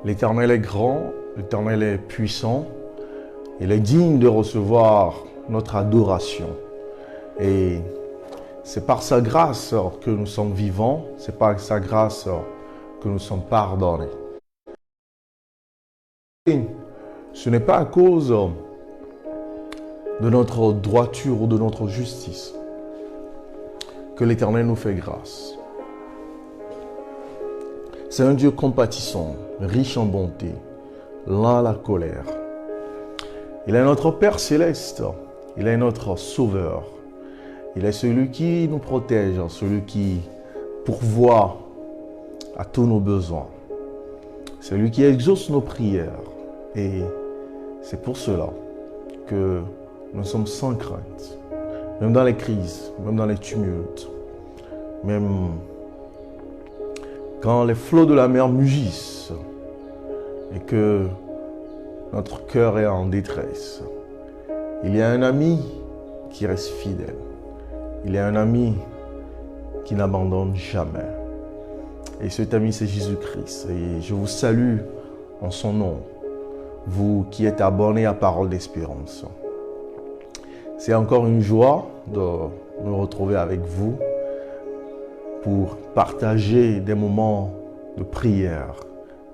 L'Éternel est grand, l'Éternel est puissant, il est digne de recevoir notre adoration. Et c'est par sa grâce que nous sommes vivants, c'est par sa grâce que nous sommes pardonnés. Et ce n'est pas à cause de notre droiture ou de notre justice que l'Éternel nous fait grâce. C'est un Dieu compatissant, riche en bonté, lent à la colère. Il est notre Père céleste, il est notre Sauveur. Il est celui qui nous protège, celui qui pourvoit à tous nos besoins. C'est lui qui exauce nos prières. Et c'est pour cela que nous sommes sans crainte. Même dans les crises, même dans les tumultes, même quand les flots de la mer mugissent et que notre cœur est en détresse, il y a un ami qui reste fidèle. Il y a un ami qui n'abandonne jamais. Et cet ami, c'est Jésus-Christ. Et je vous salue en son nom, vous qui êtes abonnés à Parole d'Espérance. C'est encore une joie de me retrouver avec vous pour partager des moments de prière,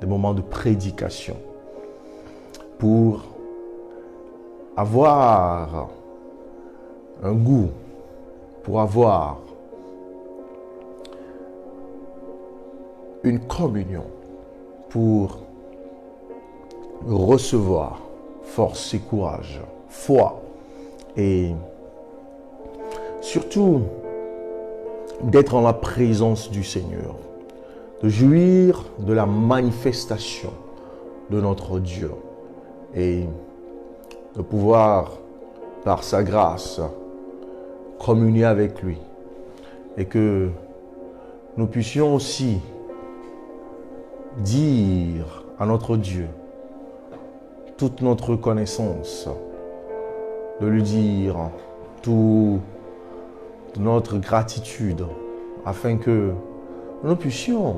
des moments de prédication, pour avoir un goût, pour avoir une communion, pour recevoir force et courage, foi et surtout d'être en la présence du Seigneur, de jouir de la manifestation de notre Dieu et de pouvoir, par sa grâce, communier avec lui et que nous puissions aussi dire à notre Dieu toute notre reconnaissance, de lui dire toute notre gratitude afin que nous puissions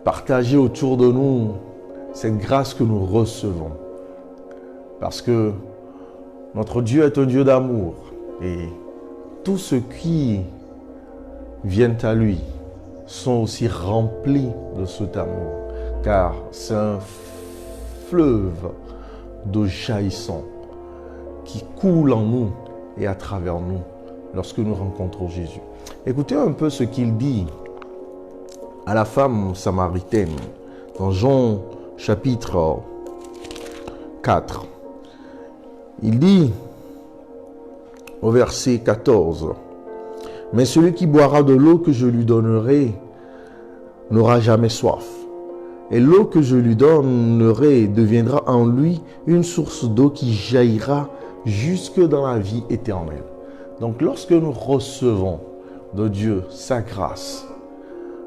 partager autour de nous cette grâce que nous recevons. Parce que notre Dieu est un Dieu d'amour et tous ceux qui viennent à lui sont aussi remplis de cet amour, car c'est un fleuve d'eau jaillissant qui coule en nous et à travers nous lorsque nous rencontrons Jésus. Écoutez un peu ce qu'il dit à la femme samaritaine dans Jean chapitre 4. Il dit au verset 14, « Mais celui qui boira de l'eau que je lui donnerai n'aura jamais soif. Et l'eau que je lui donnerai deviendra en lui une source d'eau qui jaillira jusque dans la vie éternelle. » Donc lorsque nous recevons de Dieu sa grâce,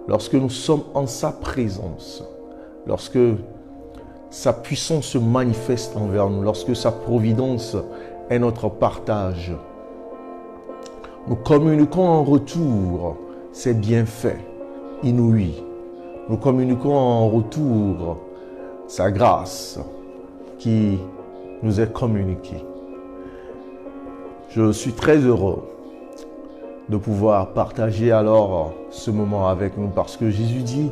lorsque nous sommes en sa présence, lorsque sa puissance se manifeste envers nous, lorsque sa providence est notre partage, nous communiquons en retour ses bienfaits inouïs. Nous communiquons en retour sa grâce qui nous est communiquée. Je suis très heureux de pouvoir partager alors ce moment avec nous parce que Jésus dit,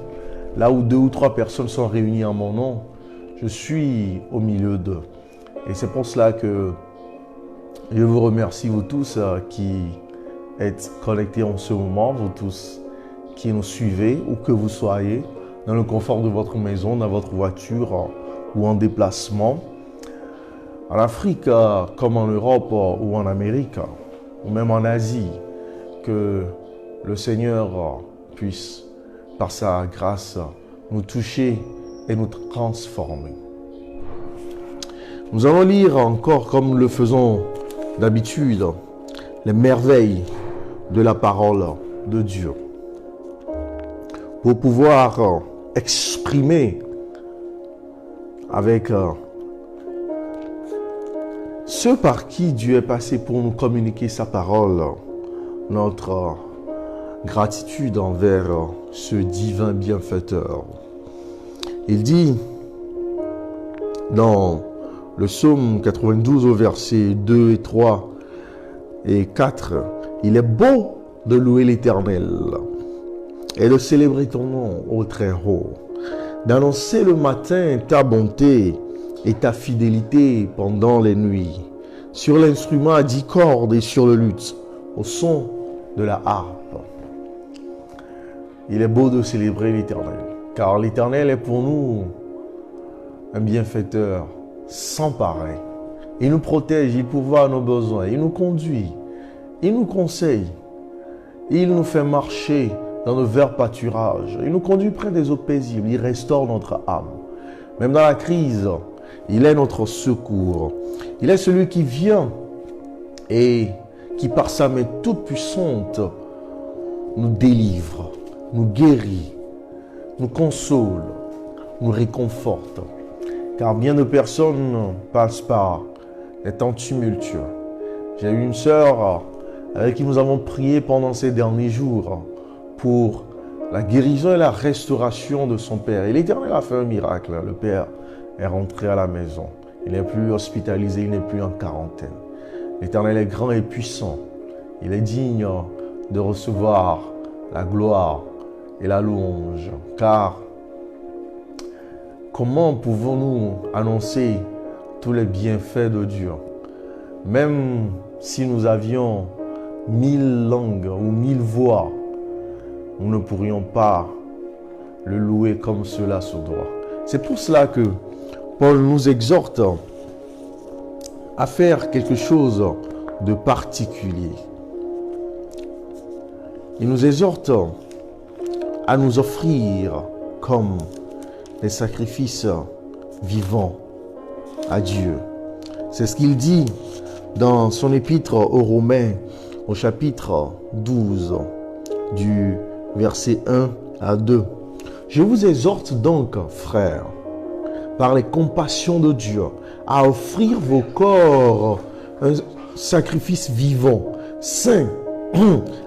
là où 2 ou 3 personnes sont réunies en mon nom, je suis au milieu d'eux. Et c'est pour cela que je vous remercie, vous tous qui êtes connectés en ce moment, vous tous qui nous suivez, où que vous soyez, dans le confort de votre maison, dans votre voiture ou en déplacement, en Afrique comme en Europe ou en Amérique, ou même en Asie, que le Seigneur puisse, par sa grâce, nous toucher et nous transformer. Nous allons lire encore, comme le faisons d'habitude, les merveilles de la parole de Dieu, pour pouvoir exprimer avec ceux par qui Dieu est passé pour nous communiquer sa parole, notre gratitude envers ce divin bienfaiteur. Il dit dans le psaume 92 au verset 2 et 3 et 4, il est beau de louer l'Éternel et de célébrer ton nom au très haut, d'annoncer le matin ta bonté et ta fidélité pendant les nuits, sur l'instrument à 10 cordes et sur le luth, au son de la harpe. Il est beau de célébrer l'Éternel, car l'Éternel est pour nous un bienfaiteur sans pareil. Il nous protège, il pourvoit à nos besoins, il nous conduit, il nous conseille, il nous fait marcher dans de verts pâturages, il nous conduit près des eaux paisibles, il restaure notre âme. Même dans la crise, il est notre secours. Il est celui qui vient et qui par sa main toute puissante nous délivre, nous guérit, nous console, nous réconforte. Car bien de personnes passent par des temps tumultueux. J'ai eu une sœur avec qui nous avons prié pendant ces derniers jours pour la guérison et la restauration de son père. Et l'Éternel a fait un miracle. Le père est rentré à la maison. Il n'est plus hospitalisé, il n'est plus en quarantaine. L'Éternel est grand et puissant. Il est digne de recevoir la gloire et la louange. Car comment pouvons-nous annoncer tous les bienfaits de Dieu? Même si nous avions 1000 langues ou 1000 voix, nous ne pourrions pas le louer comme cela se doit. C'est pour cela que Paul nous exhorte à faire quelque chose de particulier. Il nous exhorte à nous offrir comme des sacrifices vivants à Dieu. C'est ce qu'il dit dans son épître aux Romains, au chapitre 12, du verset 1 à 2. Je vous exhorte donc, frères, par les compassions de Dieu, à offrir vos corps un sacrifice vivant, saint,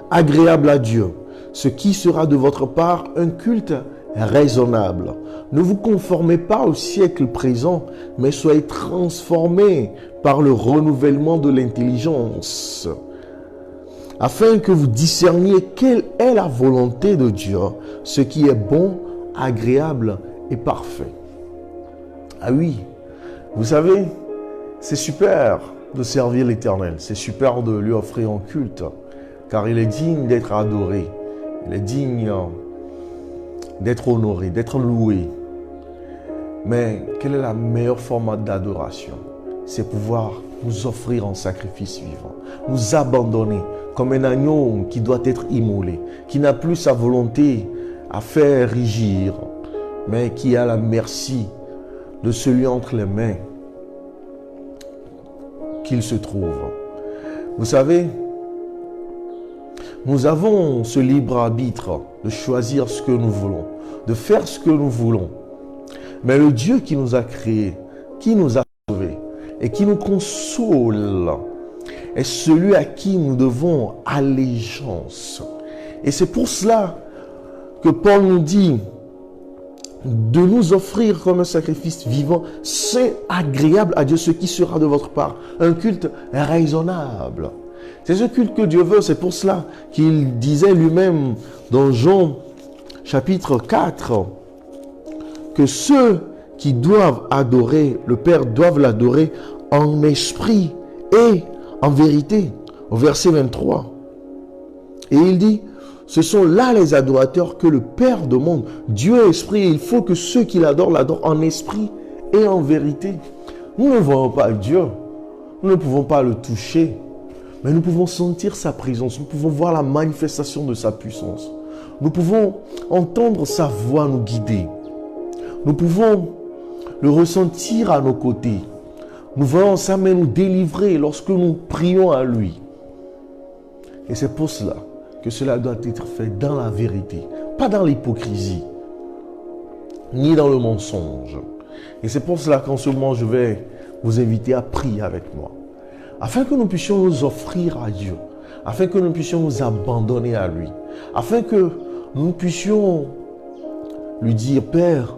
agréable à Dieu, ce qui sera de votre part un culte raisonnable. Ne vous conformez pas au siècle présent, mais soyez transformés par le renouvellement de l'intelligence, afin que vous discerniez quelle est la volonté de Dieu, ce qui est bon, agréable et parfait. Ah oui, vous savez, c'est super de servir l'Éternel, c'est super de lui offrir un culte, car il est digne d'être adoré, il est digne d'être honoré, d'être loué. Mais quelle est la meilleure forme d'adoration? C'est pouvoir nous offrir en sacrifice vivant, nous abandonner comme un agneau qui doit être immolé, qui n'a plus sa volonté à faire rugir, mais qui a la merci de celui entre les mains qu'il se trouve. Vous savez, nous avons ce libre arbitre de choisir ce que nous voulons, de faire ce que nous voulons. Mais le Dieu qui nous a créés, qui nous a sauvés et qui nous console est celui à qui nous devons allégeance. Et c'est pour cela que Paul nous dit de nous offrir comme un sacrifice vivant, saint, agréable à Dieu, ce qui sera de votre part un culte raisonnable. C'est ce culte que Dieu veut. C'est pour cela qu'il disait lui-même dans Jean chapitre 4 que ceux qui doivent adorer le Père doivent l'adorer en esprit et en vérité. Au verset 23. Et il dit, ce sont là les adorateurs que le Père demande. Dieu est esprit et il faut que ceux qui l'adorent en esprit et en vérité. Nous ne voyons pas Dieu. Nous ne pouvons pas le toucher. Mais nous pouvons sentir sa présence. Nous pouvons voir la manifestation de sa puissance. Nous pouvons entendre sa voix nous guider. Nous pouvons le ressentir à nos côtés. Nous voyons sa main nous délivrer lorsque nous prions à lui. Et c'est pour cela que cela doit être fait dans la vérité, pas dans l'hypocrisie, ni dans le mensonge. Et c'est pour cela qu'en ce moment, je vais vous inviter à prier avec moi, afin que nous puissions nous offrir à Dieu, afin que nous puissions nous abandonner à lui, afin que nous puissions lui dire, Père,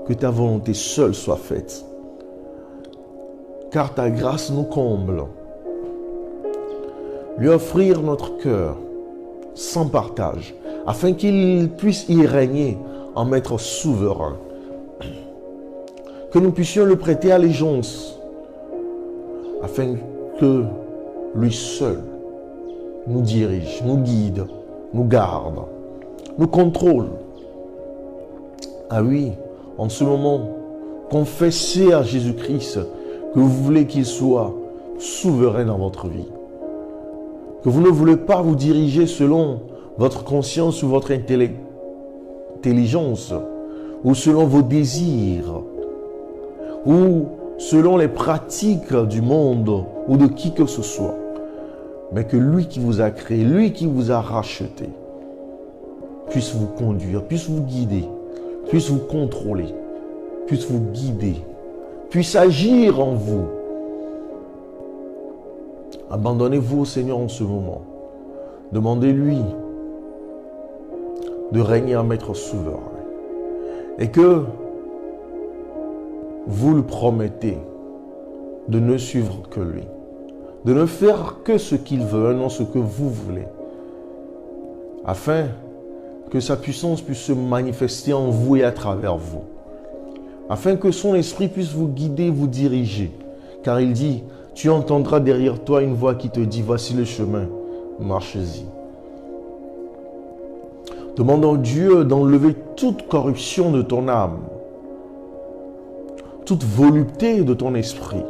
que ta volonté seule soit faite. Car ta grâce nous comble. Lui offrir notre cœur sans partage, afin qu'il puisse y régner en maître souverain. Que nous puissions le prêter allégeance, afin que lui seul nous dirige, nous guide, nous garde, nous contrôle. Ah oui, en ce moment, confessez à Jésus-Christ que vous voulez qu'il soit souverain dans votre vie. Que vous ne voulez pas vous diriger selon votre conscience ou votre intelligence, ou selon vos désirs, ou selon les pratiques du monde ou de qui que ce soit, mais que lui qui vous a créé, lui qui vous a racheté, puisse vous conduire, puisse vous guider, puisse vous contrôler, puisse vous guider, puisse agir en vous. Abandonnez-vous au Seigneur en ce moment. Demandez-lui de régner en maître souverain. Et que vous le promettez de ne suivre que lui. De ne faire que ce qu'il veut, non ce que vous voulez. Afin que sa puissance puisse se manifester en vous et à travers vous. Afin que son esprit puisse vous guider, vous diriger. Car il dit, tu entendras derrière toi une voix qui te dit, voici le chemin, marchez-y. Demandons à Dieu d'enlever toute corruption de ton âme, toute volupté de ton esprit,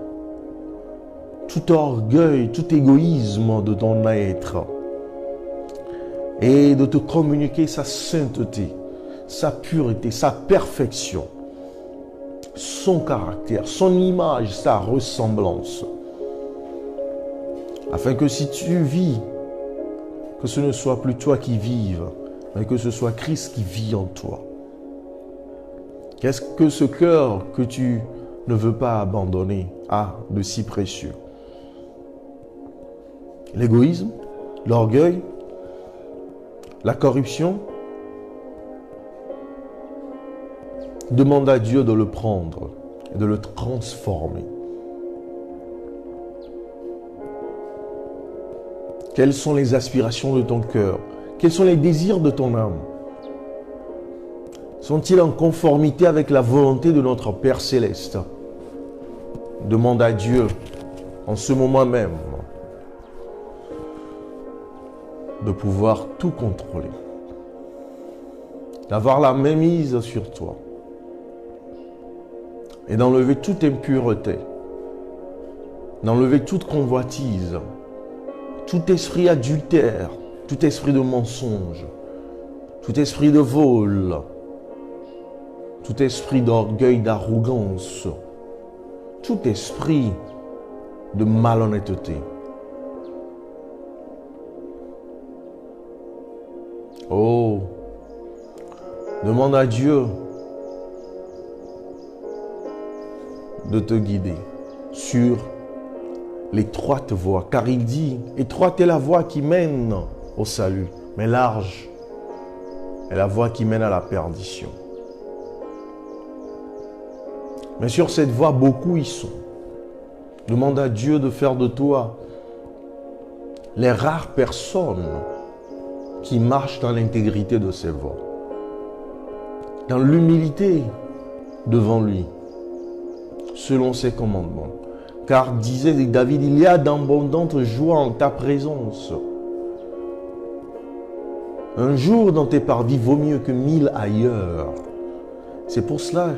tout orgueil, tout égoïsme de ton être, et de te communiquer sa sainteté, sa pureté, sa perfection, son caractère, son image, sa ressemblance. Afin que si tu vis, que ce ne soit plus toi qui vives, mais que ce soit Christ qui vit en toi. Qu'est-ce que ce cœur que tu ne veux pas abandonner a de si précieux? L'égoïsme, l'orgueil, la corruption. Demande à Dieu de le prendre et de le transformer. Quelles sont les aspirations de ton cœur? Quels sont les désirs de ton âme? Sont-ils en conformité avec la volonté de notre Père Céleste? Demande à Dieu, en ce moment même, de pouvoir tout contrôler. D'avoir la mainmise sur toi. Et d'enlever toute impureté. D'enlever toute convoitise. Tout esprit adultère. Tout esprit de mensonge. Tout esprit de vol. Tout esprit d'orgueil, d'arrogance. Tout esprit de malhonnêteté. Oh, demande à Dieu de te guider sur l'étroite voie, car il dit, étroite est la voie qui mène au salut, mais large est la voie qui mène à la perdition. Mais sur cette voie, beaucoup y sont. Demande à Dieu de faire de toi les rares personnes qui marchent dans l'intégrité de ses voies, dans l'humilité devant lui, selon ses commandements. Car disait David, il y a d'abondantes joies en ta présence. Un jour dans tes parvis vaut mieux que 1000 ailleurs. C'est pour cela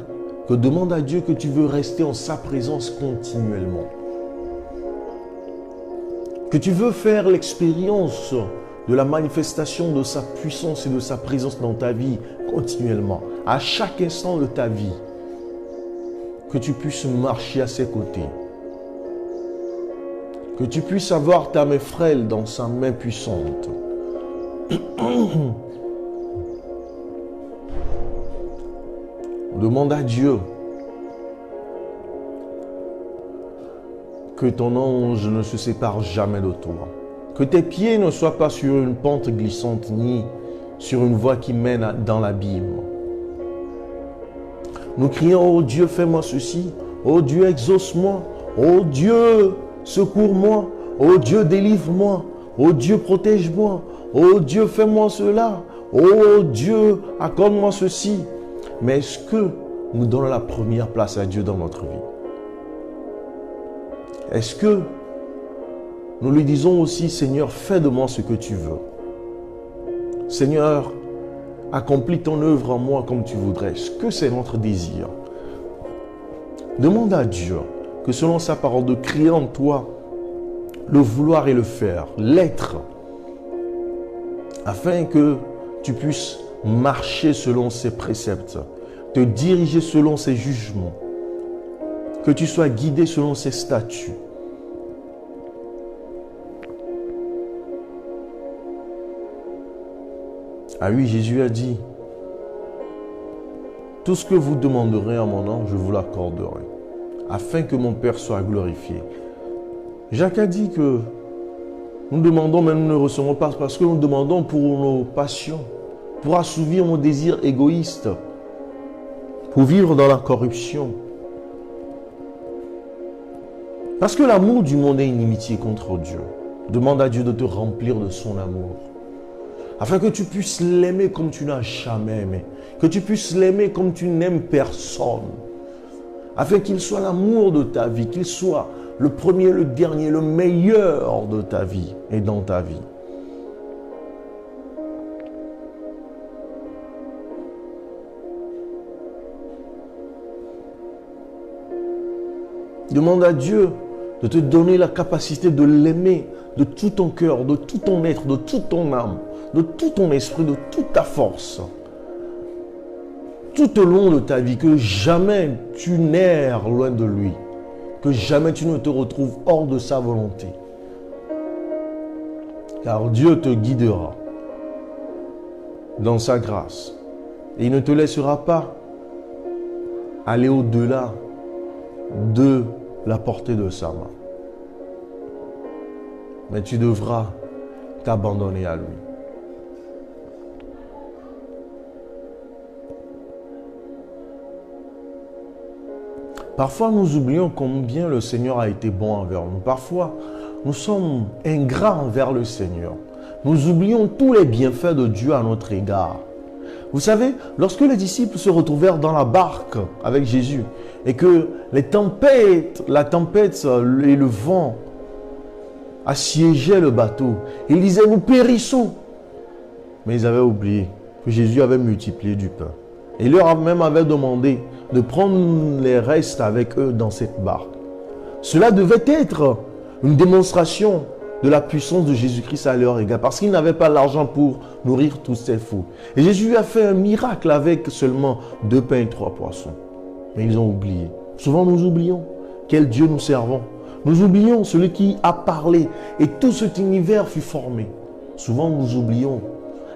que demande à Dieu que tu veux rester en sa présence continuellement. Que tu veux faire l'expérience de la manifestation de sa puissance et de sa présence dans ta vie continuellement, à chaque instant de ta vie. Que tu puisses marcher à ses côtés. Que tu puisses avoir ta main frêle dans sa main puissante. Demande à Dieu que ton ange ne se sépare jamais de toi. Que tes pieds ne soient pas sur une pente glissante ni sur une voie qui mène dans l'abîme. Nous crions, oh Dieu, fais-moi ceci. Oh Dieu, exauce-moi. Oh Dieu, secours-moi. Oh Dieu, délivre-moi. Oh Dieu, protège-moi. Oh Dieu, fais-moi cela. Oh Dieu, accorde-moi ceci. Mais est-ce que nous donnons la première place à Dieu dans notre vie? Est-ce que nous lui disons aussi, Seigneur, fais de moi ce que tu veux. Seigneur, accomplis ton œuvre en moi comme tu voudrais. Est-ce que c'est notre désir? Demande à Dieu que selon sa parole, de créer en toi le vouloir et le faire, l'être, afin que tu puisses marcher selon ses préceptes, te diriger selon ses jugements, que tu sois guidé selon ses statuts. Ah oui, Jésus a dit, tout ce que vous demanderez en mon nom, je vous l'accorderai, afin que mon Père soit glorifié. Jacques a dit que nous demandons, mais nous ne recevons pas parce que nous demandons pour nos passions, pour assouvir nos désirs égoïstes, pour vivre dans la corruption. Parce que l'amour du monde est inimitié contre Dieu. Demande à Dieu de te remplir de son amour, afin que tu puisses l'aimer comme tu n'as jamais aimé, que tu puisses l'aimer comme tu n'aimes personne, afin qu'il soit l'amour de ta vie, qu'il soit le premier, le dernier, le meilleur de ta vie et dans ta vie. Demande à Dieu de te donner la capacité de l'aimer de tout ton cœur, de tout ton être, de toute ton âme, de tout ton esprit, de toute ta force. Tout au long de ta vie, que jamais tu n'erres loin de lui, que jamais tu ne te retrouves hors de sa volonté. Car Dieu te guidera dans sa grâce et il ne te laissera pas aller au-delà de la portée de sa main. Mais tu devras t'abandonner à lui. Parfois, nous oublions combien le Seigneur a été bon envers nous. Parfois, nous sommes ingrats envers le Seigneur. Nous oublions tous les bienfaits de Dieu à notre égard. Vous savez, lorsque les disciples se retrouvèrent dans la barque avec Jésus et que la tempête et le vent assiégeaient le bateau, ils disaient, nous périssons. Mais ils avaient oublié que Jésus avait multiplié du pain. Et il leur même avait demandé de prendre les restes avec eux dans cette barque. Cela devait être une démonstration de la puissance de Jésus-Christ à leur égard, parce qu'ils n'avaient pas l'argent pour nourrir tous ces fous. Et Jésus a fait un miracle avec seulement 2 pains et 3 poissons. Mais ils ont oublié. Souvent nous oublions quel Dieu nous servons. Nous oublions celui qui a parlé et tout cet univers fut formé. Souvent nous oublions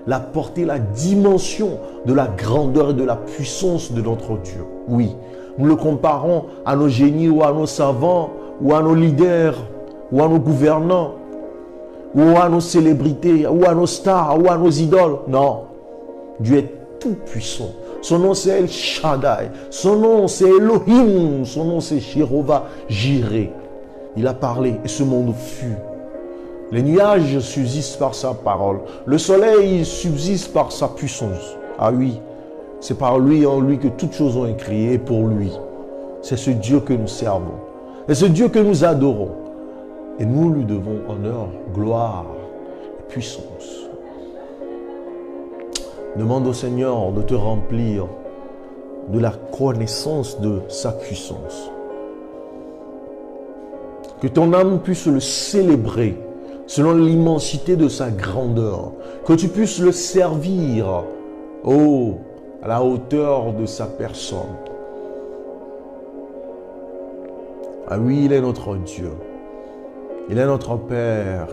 la portée, la dimension de la grandeur et de la puissance de notre Dieu. Oui, nous le comparons à nos génies ou à nos savants ou à nos leaders ou à nos gouvernants ou à nos célébrités ou à nos stars ou à nos idoles. Non, Dieu est tout puissant. Son nom c'est El Shaddai, son nom c'est Elohim, son nom c'est Jéhovah Jireh. Il a parlé et ce monde fut. Les nuages subsistent par sa parole. Le soleil subsiste par sa puissance. Ah oui, c'est par lui et en lui que toutes choses ont été créées pour lui. C'est ce Dieu que nous servons. C'est ce Dieu que nous adorons. Et nous lui devons honneur, gloire et puissance. Demande au Seigneur de te remplir de la connaissance de sa puissance. Que ton âme puisse le célébrer selon l'immensité de sa grandeur. Que tu puisses le servir, à la hauteur de sa personne. Ah oui, il est notre Dieu. Il est notre Père.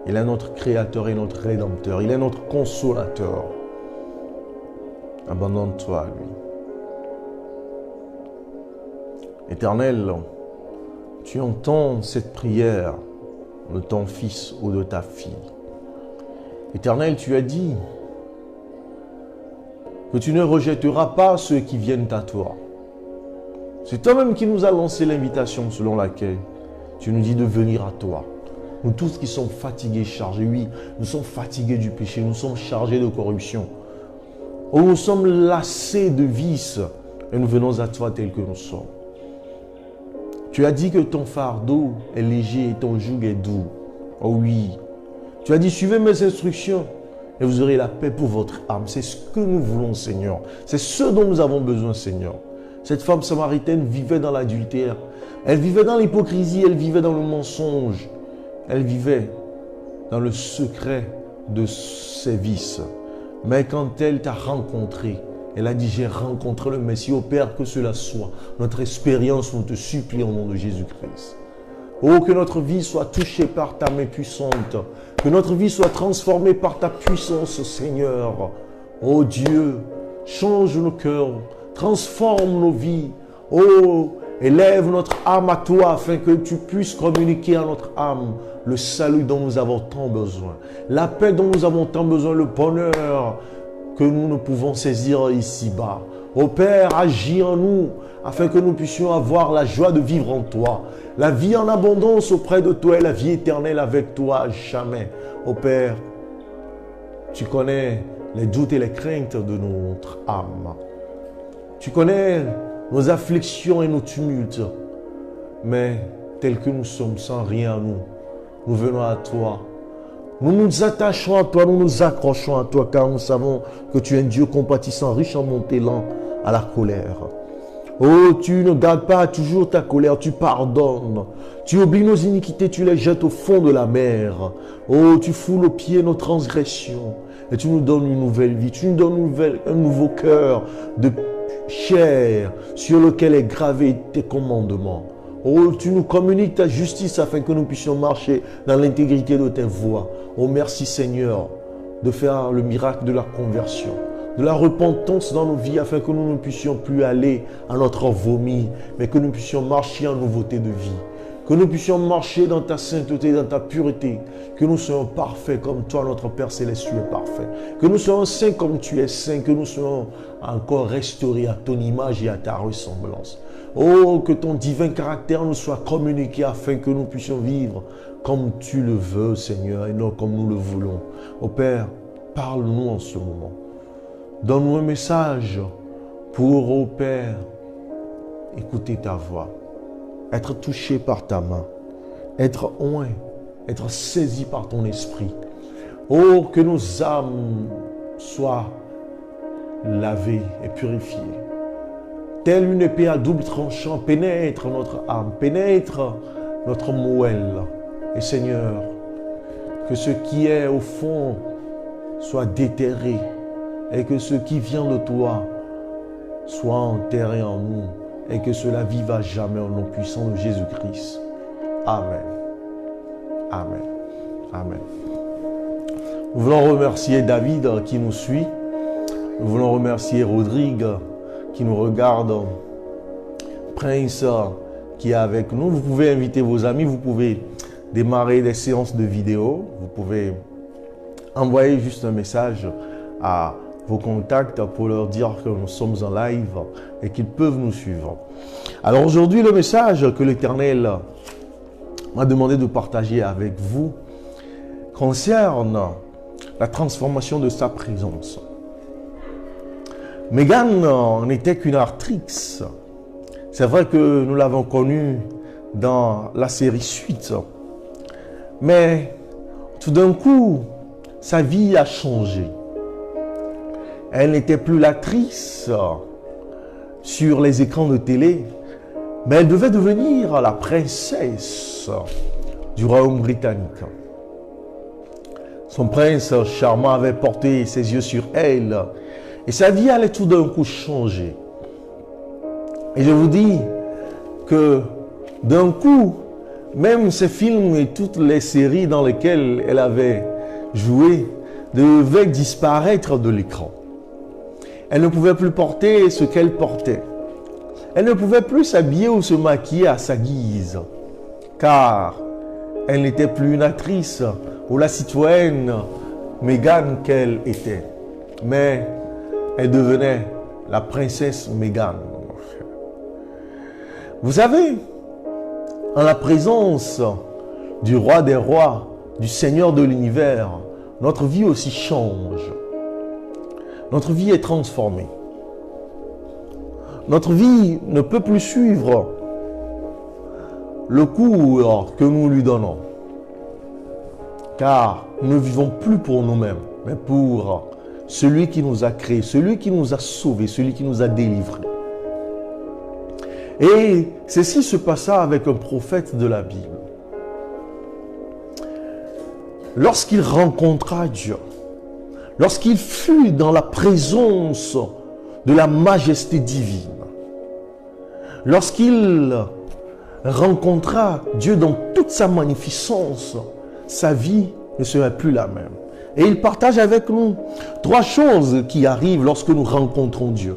Il est notre Créateur et notre Rédempteur. Il est notre Consolateur. Abandonne-toi à lui. Éternel, tu entends cette prière de ton fils ou de ta fille. Éternel, tu as dit que tu ne rejetteras pas ceux qui viennent à toi. C'est toi-même qui nous as lancé l'invitation selon laquelle tu nous dis de venir à toi. Nous tous qui sommes fatigués, chargés, oui, nous sommes fatigués du péché, nous sommes chargés de corruption. Oh, nous sommes lassés de vices et nous venons à toi tels que nous sommes. Tu as dit que ton fardeau est léger et ton joug est doux. Oh oui. Tu as dit, suivez mes instructions et vous aurez la paix pour votre âme. C'est ce que nous voulons, Seigneur. C'est ce dont nous avons besoin, Seigneur. Cette femme samaritaine vivait dans l'adultère. Elle vivait dans l'hypocrisie, elle vivait dans le mensonge. Elle vivait dans le secret de ses vices. Mais quand elle t'a rencontré, elle a dit, j'ai rencontré le Messie. Au Père, que cela soit notre expérience, nous te supplions au nom de Jésus-Christ. Oh, que notre vie soit touchée par ta main puissante. Que notre vie soit transformée par ta puissance, Seigneur. Oh Dieu, change nos cœurs, transforme nos vies. Oh, élève notre âme à toi afin que tu puisses communiquer à notre âme le salut dont nous avons tant besoin. La paix dont nous avons tant besoin, le bonheur que nous ne pouvons saisir ici-bas. Ô Père, agis en nous afin que nous puissions avoir la joie de vivre en toi. La vie en abondance auprès de toi et la vie éternelle avec toi jamais. Ô Père, tu connais les doutes et les craintes de notre âme. Tu connais nos afflictions et nos tumultes. Mais tels que nous sommes, sans rien à nous, nous venons à toi. Nous nous attachons à toi, nous nous accrochons à toi, car nous savons que tu es un Dieu compatissant, riche en bonté, lent à la colère. Oh, tu ne gardes pas toujours ta colère, tu pardonnes. Tu oublies nos iniquités, tu les jettes au fond de la mer. Oh, tu foules aux pieds nos transgressions. Et tu nous donnes une nouvelle vie, tu nous donnes un nouveau cœur de chair sur lequel est gravé tes commandements. Oh, tu nous communiques ta justice afin que nous puissions marcher dans l'intégrité de tes voies. Oh, merci Seigneur de faire le miracle de la conversion, de la repentance dans nos vies afin que nous ne puissions plus aller à notre vomi, mais que nous puissions marcher en nouveauté de vie. Que nous puissions marcher dans ta sainteté, dans ta pureté. Que nous soyons parfaits comme toi, notre Père Céleste, tu es parfait. Que nous soyons saints comme tu es saint. Que nous soyons encore restaurés à ton image et à ta ressemblance. Oh, que ton divin caractère nous soit communiqué afin que nous puissions vivre comme tu le veux, Seigneur, et non comme nous le voulons. Oh Père, parle-nous en ce moment. Donne-nous un message pour, oh Père, écouter ta voix. Être touché par ta main, être oint, être saisi par ton esprit. Oh, que nos âmes soient lavées et purifiées. Telle une épée à double tranchant, pénètre notre âme, pénètre notre moelle. Et Seigneur, que ce qui est au fond soit déterré et que ce qui vient de toi soit enterré en nous. Et que cela vive à jamais au nom puissant de Jésus-Christ. Amen. Amen. Amen. Nous voulons remercier David qui nous suit. Nous voulons remercier Rodrigue qui nous regarde. Prince qui est avec nous. Vous pouvez inviter vos amis. Vous pouvez démarrer des séances de vidéo. Vous pouvez envoyer juste un message à vos contacts pour leur dire que nous sommes en live et qu'ils peuvent nous suivre. Alors aujourd'hui, le message que l'Éternel m'a demandé de partager avec vous concerne la transformation de sa présence. Meghan n'était qu'une actrice. C'est vrai que nous l'avons connue dans la série Suite. Mais tout d'un coup, sa vie a changé. Elle n'était plus l'actrice sur les écrans de télé, mais elle devait devenir la princesse du royaume britannique. Son prince charmant avait porté ses yeux sur elle et sa vie allait tout d'un coup changer. Et je vous dis que d'un coup, même ces films et toutes les séries dans lesquelles elle avait joué devaient disparaître de l'écran. Elle ne pouvait plus porter ce qu'elle portait. Elle ne pouvait plus s'habiller ou se maquiller à sa guise, car elle n'était plus une actrice ou la citoyenne Meghan qu'elle était, mais elle devenait la princesse Meghan. Vous savez, en la présence du roi des rois, du Seigneur de l'univers, notre vie aussi change. Notre vie est transformée. Notre vie ne peut plus suivre le cours que nous lui donnons. Car nous ne vivons plus pour nous-mêmes, mais pour celui qui nous a créés, celui qui nous a sauvés, celui qui nous a délivrés. Et ceci se passa avec un prophète de la Bible. Lorsqu'il rencontra Dieu, lorsqu'il fut dans la présence de la majesté divine, lorsqu'il rencontra Dieu dans toute sa magnificence, sa vie ne serait plus la même. Et il partage avec nous 3 choses qui arrivent lorsque nous rencontrons Dieu.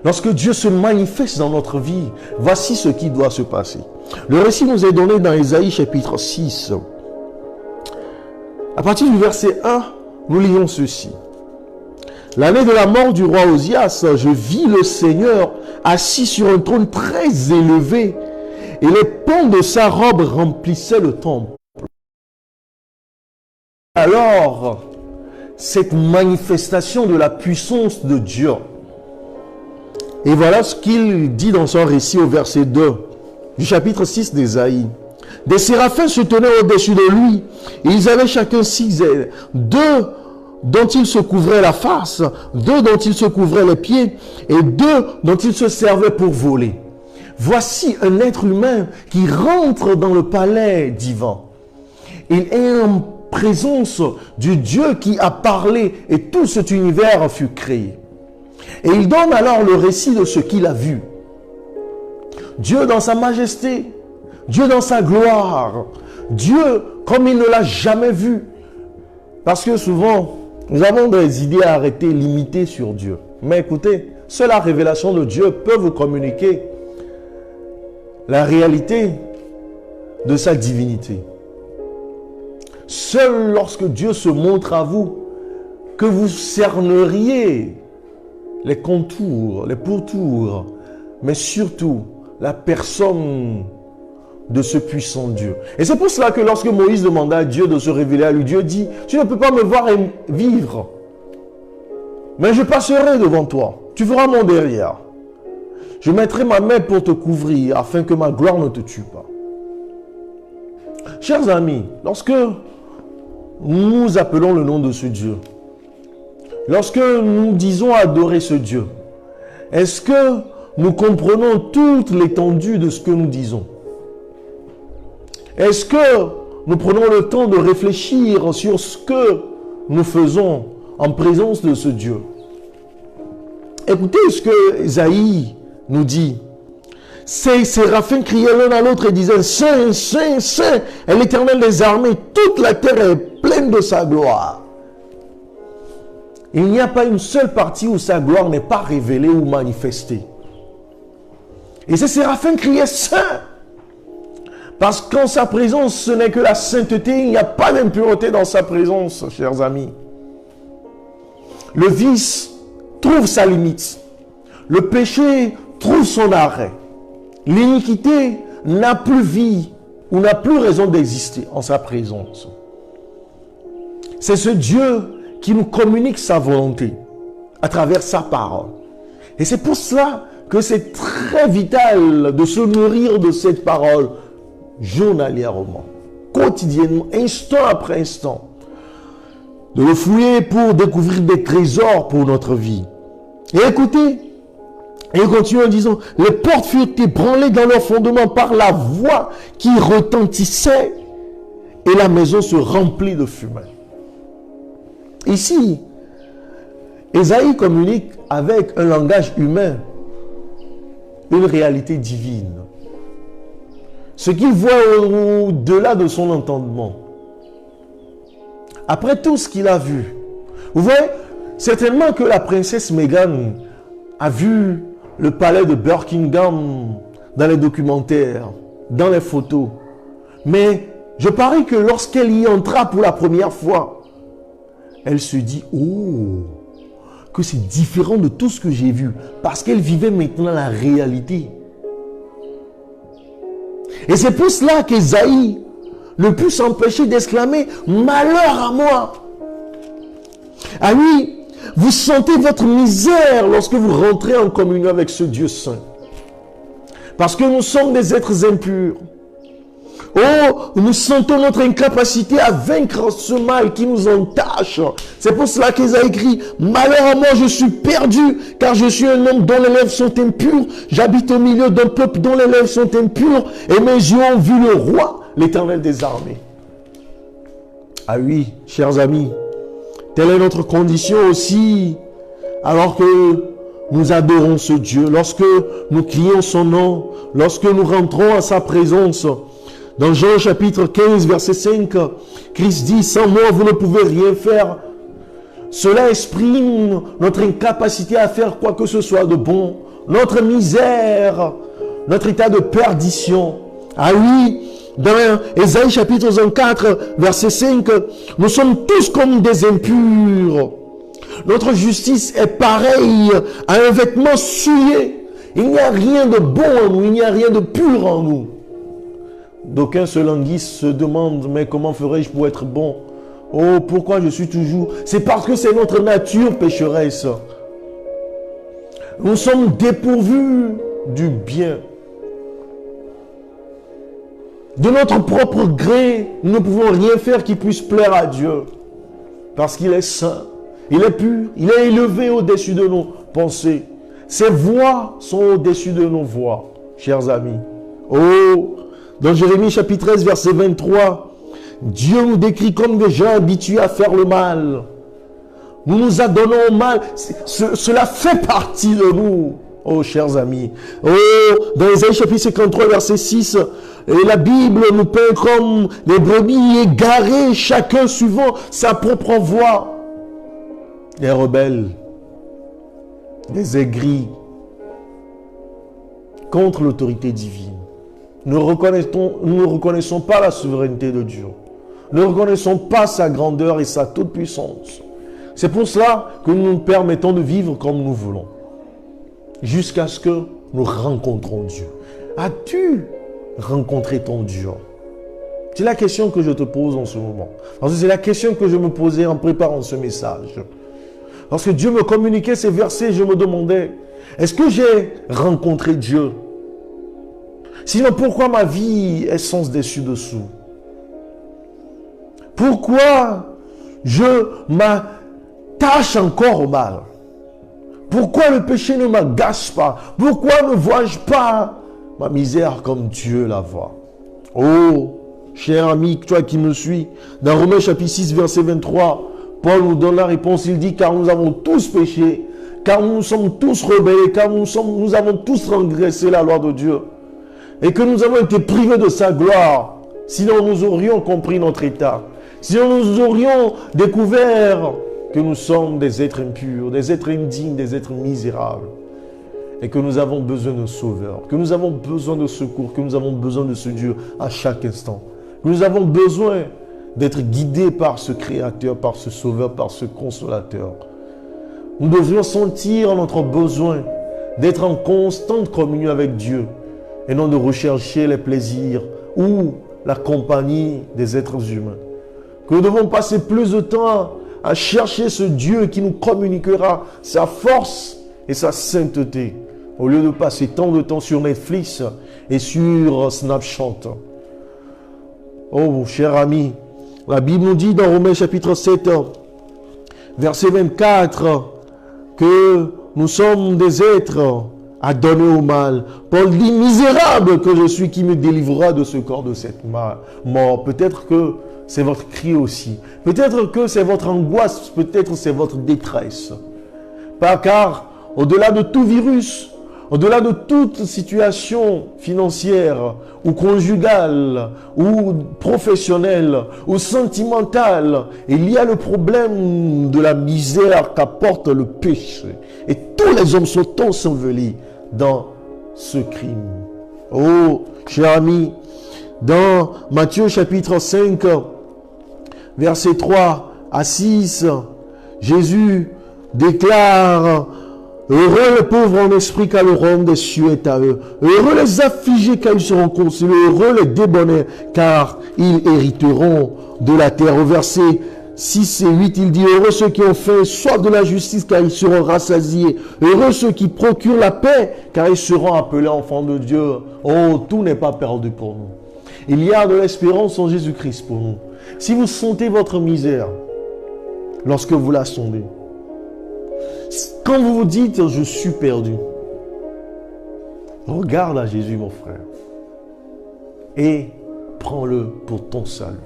Lorsque Dieu se manifeste dans notre vie, voici ce qui doit se passer. Le récit nous est donné dans Ésaïe chapitre 6. À partir du verset 1, nous lisons ceci. L'année de la mort du roi Osias, je vis le Seigneur assis sur un trône très élevé et les pans de sa robe remplissaient le temple. Alors, cette manifestation de la puissance de Dieu. Et voilà ce qu'il dit dans son récit au verset 2 du chapitre 6 d'Ésaïe. Des séraphins se tenaient au-dessus de lui. Et ils avaient chacun 6 ailes. 2 dont ils se couvraient la face, 2 dont ils se couvraient les pieds, et 2 dont ils se servaient pour voler. Voici un être humain qui rentre dans le palais divin. Il est en présence du Dieu qui a parlé et tout cet univers fut créé. Et il donne alors le récit de ce qu'il a vu. Dieu dans sa majesté, Dieu dans sa gloire, Dieu comme il ne l'a jamais vu. Parce que souvent, nous avons des idées arrêtées, limitées sur Dieu. Mais écoutez, seule la révélation de Dieu peut vous communiquer la réalité de sa divinité. Seul lorsque Dieu se montre à vous, que vous cerneriez les contours, les pourtours, mais surtout la personne de ce puissant Dieu. Et c'est pour cela que lorsque Moïse demanda à Dieu de se révéler à lui, Dieu dit, tu ne peux pas me voir et vivre, mais je passerai devant toi, tu feras mon derrière. Je mettrai ma main pour te couvrir, afin que ma gloire ne te tue pas. Chers amis, lorsque nous appelons le nom de ce Dieu, lorsque nous disons adorer ce Dieu, est-ce que nous comprenons toute l'étendue de ce que nous disons? Est-ce que nous prenons le temps de réfléchir sur ce que nous faisons en présence de ce Dieu? Écoutez ce que Ésaïe nous dit. Ces séraphins criaient l'un à l'autre et disaient, Saint, Saint, Saint est l'Éternel des armées, toute la terre est pleine de sa gloire. Il n'y a pas une seule partie où sa gloire n'est pas révélée ou manifestée. Et ces séraphins criaient Saint. Parce qu'en sa présence, ce n'est que la sainteté, il n'y a pas d'impureté dans sa présence, chers amis. Le vice trouve sa limite. Le péché trouve son arrêt. L'iniquité n'a plus vie ou n'a plus raison d'exister en sa présence. C'est ce Dieu qui nous communique sa volonté à travers sa parole. Et c'est pour cela que c'est très vital de se nourrir de cette parole journalièrement, quotidiennement, instant après instant. De le fouiller pour découvrir des trésors pour notre vie. Et écoutez, et il continue en disant, les portes furent ébranlées dans leur fondement par la voix qui retentissait et la maison se remplit de fumée. Ici, Ésaïe communique avec un langage humain, une réalité divine. Ce qu'il voit au-delà de son entendement. Après tout ce qu'il a vu, vous voyez, certainement que la princesse Meghan a vu le palais de Buckingham dans les documentaires, dans les photos. Mais je parie que lorsqu'elle y entra pour la première fois, elle se dit, oh, que c'est différent de tout ce que j'ai vu. Parce qu'elle vivait maintenant la réalité Et c'est pour cela qu'Ésaïe ne put s'empêcher d'exclamer « Malheur à moi !» Ah oui, vous sentez votre misère lorsque vous rentrez en communion avec ce Dieu saint. Parce que nous sommes des êtres impurs. Oh, nous sentons notre incapacité à vaincre ce mal qui nous entache. C'est pour cela qu'Ésaïe écrit « Malheur à moi, je suis perdu, car je suis un homme dont les lèvres sont impures. J'habite au milieu d'un peuple dont les lèvres sont impures, et mes yeux ont vu le roi, l'Éternel des armées. » Ah oui, chers amis, telle est notre condition aussi, alors que nous adorons ce Dieu, lorsque nous crions son nom, lorsque nous rentrons à sa présence. Dans Jean chapitre 15, verset 5, Christ dit « Sans moi, vous ne pouvez rien faire. » Cela exprime notre incapacité à faire quoi que ce soit de bon, notre misère, notre état de perdition. Ah oui, dans Ésaïe chapitre 24, verset 5, nous sommes tous comme des impurs. Notre justice est pareille à un vêtement souillé. Il n'y a rien de bon en nous, il n'y a rien de pur en nous. D'aucuns se languissent, se demandent, mais comment ferais-je pour être bon? Oh, pourquoi je suis toujours... C'est parce que c'est notre nature pécheresse. Nous sommes dépourvus du bien. De notre propre gré, nous ne pouvons rien faire qui puisse plaire à Dieu. Parce qu'il est saint, il est pur, il est élevé au-dessus de nos pensées. Ses voies sont au-dessus de nos voies, chers amis. Oh, dans Jérémie chapitre 13, verset 23, Dieu nous décrit comme des gens habitués à faire le mal. Nous nous adonnons au mal. Cela fait partie de nous, oh chers amis. Oh, dans Ésaïe chapitre 53, verset 6, et la Bible nous peint comme des brebis égarées, chacun suivant sa propre voie. Des rebelles, des aigris, contre l'autorité divine. Nous ne reconnaissons pas la souveraineté de Dieu. Nous ne reconnaissons pas sa grandeur et sa toute-puissance. C'est pour cela que nous nous permettons de vivre comme nous voulons. Jusqu'à ce que nous rencontrons Dieu. As-tu rencontré ton Dieu? C'est la question que je te pose en ce moment. Parce que c'est la question que je me posais en préparant ce message. Lorsque Dieu me communiquait ces versets, je me demandais, est-ce que j'ai rencontré Dieu? Sinon, pourquoi ma vie est sans dessus-dessous? Pourquoi je m'attache encore au mal? Pourquoi le péché ne m'agace pas? Pourquoi ne vois-je pas ma misère comme Dieu la voit? Oh, cher ami, toi qui me suis, dans Romains chapitre 6, verset 23, Paul nous donne la réponse. Il dit, car nous avons tous péché, car nous sommes tous rebelles, car nous avons tous transgressé la loi de Dieu. Et que nous avons été privés de sa gloire, sinon nous aurions compris notre état, sinon nous aurions découvert que nous sommes des êtres impurs, des êtres indignes, des êtres misérables, et que nous avons besoin de sauveur, que nous avons besoin de secours, que nous avons besoin de ce Dieu à chaque instant, que nous avons besoin d'être guidés par ce Créateur, par ce Sauveur, par ce Consolateur. Nous devrions sentir notre besoin d'être en constante communion avec Dieu, et non de rechercher les plaisirs ou la compagnie des êtres humains. Que nous devons passer plus de temps à chercher ce Dieu qui nous communiquera sa force et sa sainteté, au lieu de passer tant de temps sur Netflix et sur Snapchat. Oh, cher ami, la Bible nous dit dans Romains chapitre 7, verset 24, que nous sommes des êtres à donner au mal. Paul dit, misérable que je suis, qui me délivrera de ce corps, de cette mort. Peut-être que c'est votre cri aussi. Peut-être que c'est votre angoisse. Peut-être c'est votre détresse. Car au-delà de tout virus, au-delà de toute situation financière ou conjugale ou professionnelle ou sentimentale, il y a le problème de la misère qu'apporte le péché. Et tous les hommes sont ensevelis dans ce crime. Oh, cher ami, dans Matthieu chapitre 5, versets 3 à 6, Jésus déclare Heureux les pauvres en esprit, car le royaume des cieux est à eux. Heureux les affligés, car ils seront consolés. Heureux les débonnés, car ils hériteront de la terre. Au verset 6 et 8, il dit, heureux ceux qui ont faim et soif de la justice, car ils seront rassasiés. Heureux ceux qui procurent la paix, car ils seront appelés enfants de Dieu. Oh, tout n'est pas perdu pour nous. Il y a de l'espérance en Jésus-Christ pour nous. Si vous sentez votre misère, lorsque vous la sondez, quand vous vous dites, je suis perdu, regarde à Jésus, mon frère, et prends-le pour ton salut.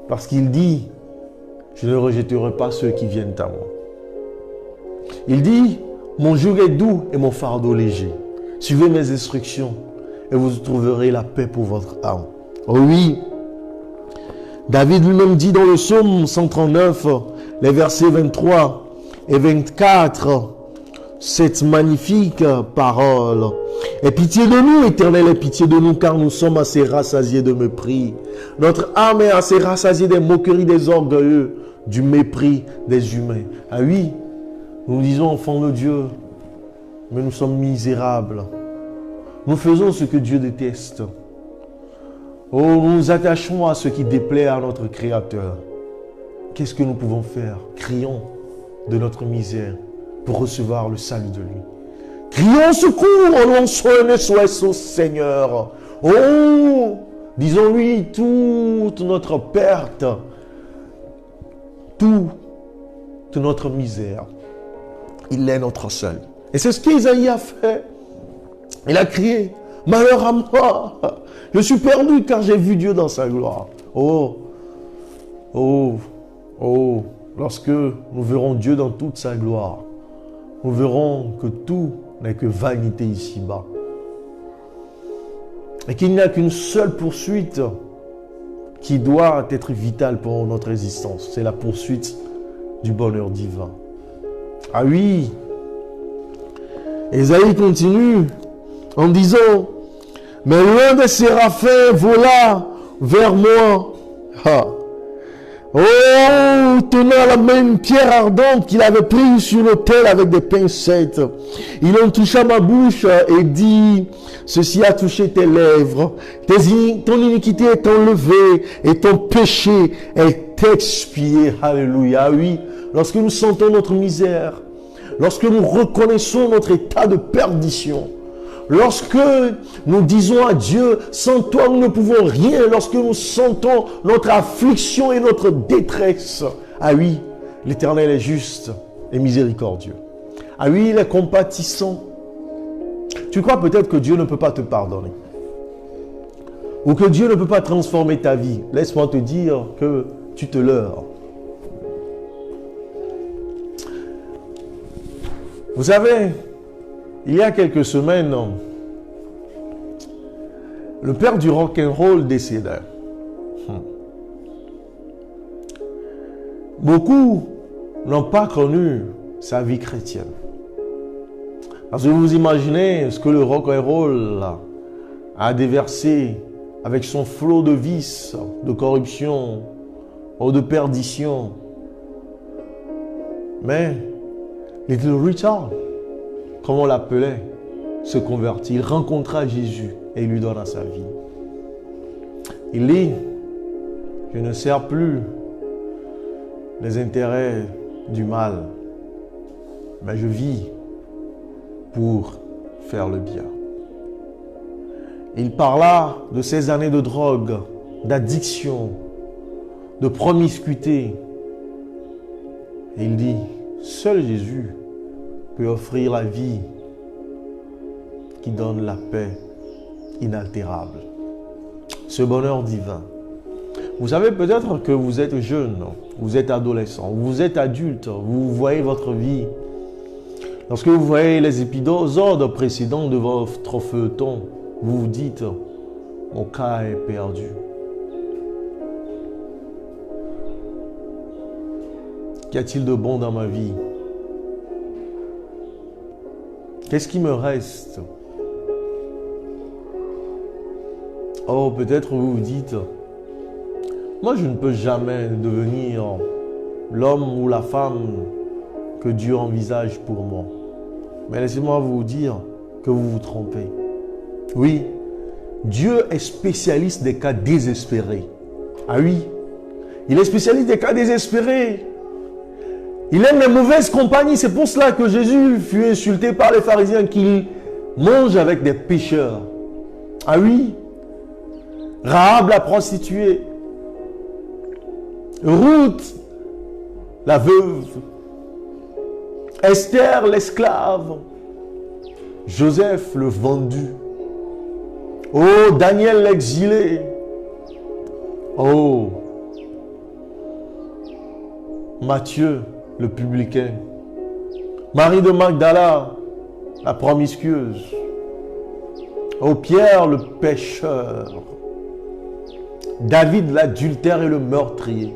Parce qu'il dit, je ne rejetterai pas ceux qui viennent à moi. Il dit, mon joug est doux et mon fardeau léger. Suivez mes instructions et vous trouverez la paix pour votre âme. Oh oui, David lui-même dit dans le psaume 139, les versets 23 et 24, cette magnifique parole. Aie pitié de nous, Éternel, aie pitié de nous, car nous sommes assez rassasiés de mépris. Notre âme est assez rassasiée des moqueries des orgueilleux, du mépris des humains. Ah oui, nous disons enfants de Dieu, mais nous sommes misérables. Nous faisons ce que Dieu déteste. Oh, nous nous attachons à ce qui déplaît à notre Créateur. Qu'est-ce que nous pouvons faire? Crions de notre misère pour recevoir le salut de lui. Crions au secours, en louant son au Seigneur. Oh, disons-lui toute notre perte, toute notre misère. Il est notre salut. Et c'est ce qu'Isaïe a fait. Il a crié, malheur à moi, je suis perdu car j'ai vu Dieu dans sa gloire. Oh, oh, oh, lorsque nous verrons Dieu dans toute sa gloire, nous verrons que tout n'est que vanité ici-bas. Et qu'il n'y a qu'une seule poursuite qui doit être vitale pour notre existence. C'est la poursuite du bonheur divin. Ah oui, Ésaïe continue en disant, mais l'un des séraphins vola vers moi. Ah. Oh, tenant à la main une pierre ardente qu'il avait prise sur l'autel avec des pincettes. Il en toucha ma bouche et dit, ceci a touché tes lèvres. Ton iniquité est enlevée et ton péché est expié. Alléluia. Oui, lorsque nous sentons notre misère, lorsque nous reconnaissons notre état de perdition, lorsque nous disons à Dieu, sans toi nous ne pouvons rien, lorsque nous sentons notre affliction et notre détresse, ah oui, l'Éternel est juste et miséricordieux. Ah oui, il est compatissant. Tu crois peut-être que Dieu ne peut pas te pardonner, ou que Dieu ne peut pas transformer ta vie. Laisse-moi te dire que tu te leurres. Vous savez, il y a quelques semaines, le père du rock'n'roll décédait. Beaucoup n'ont pas connu sa vie chrétienne. Parce que vous imaginez ce que le rock'n'roll a déversé avec son flot de vices, de corruption ou de perdition. Mais Little Richard, comme on l'appelait, se convertit. Il rencontra Jésus et il lui donna sa vie. Il dit, je ne sers plus les intérêts du mal, mais je vis pour faire le bien. Il parla de ses années de drogue, d'addiction, de promiscuité. Et il dit, seul Jésus peut offrir la vie qui donne la paix inaltérable, ce bonheur divin. Vous savez peut-être que vous êtes jeune, vous êtes adolescent, vous êtes adulte, vous voyez votre vie. Lorsque vous voyez les épisodes précédents de votre feuilleton, vous vous dites, mon cas est perdu. Qu'y a-t-il de bon dans ma vie? Qu'est-ce qui me reste? Oh, peut-être vous vous dites, moi je ne peux jamais devenir l'homme ou la femme que Dieu envisage pour moi. Mais laissez-moi vous dire que vous vous trompez. Oui, Dieu est spécialiste des cas désespérés. Ah oui, il est spécialiste des cas désespérés. Il aime les mauvaises compagnies. C'est pour cela que Jésus fut insulté par les pharisiens qui mangent avec des pécheurs. Ah oui, Rahab la prostituée, Ruth la veuve, Esther l'esclave, Joseph le vendu, oh Daniel l'exilé, oh Matthieu le publicain, Marie de Magdala la promiscueuse, oh Pierre le pécheur, David l'adultère et le meurtrier.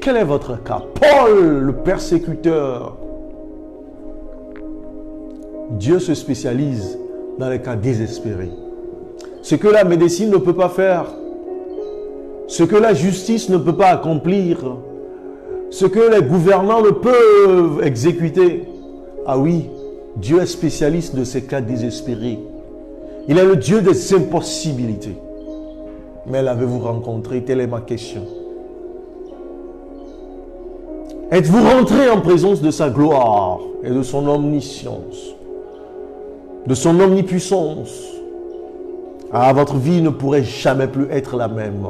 Quel est votre cas? Paul le persécuteur. Dieu se spécialise dans les cas désespérés. Ce que la médecine ne peut pas faire, ce que la justice ne peut pas accomplir, ce que les gouvernants ne peuvent exécuter. Ah oui, Dieu est spécialiste de ces cas désespérés. Il est le Dieu des impossibilités. Mais l'avez-vous rencontré? Telle est ma question. Êtes-vous rentré en présence de sa gloire et de son omniscience, de son omnipuissance? Ah, votre vie ne pourrait jamais plus être la même.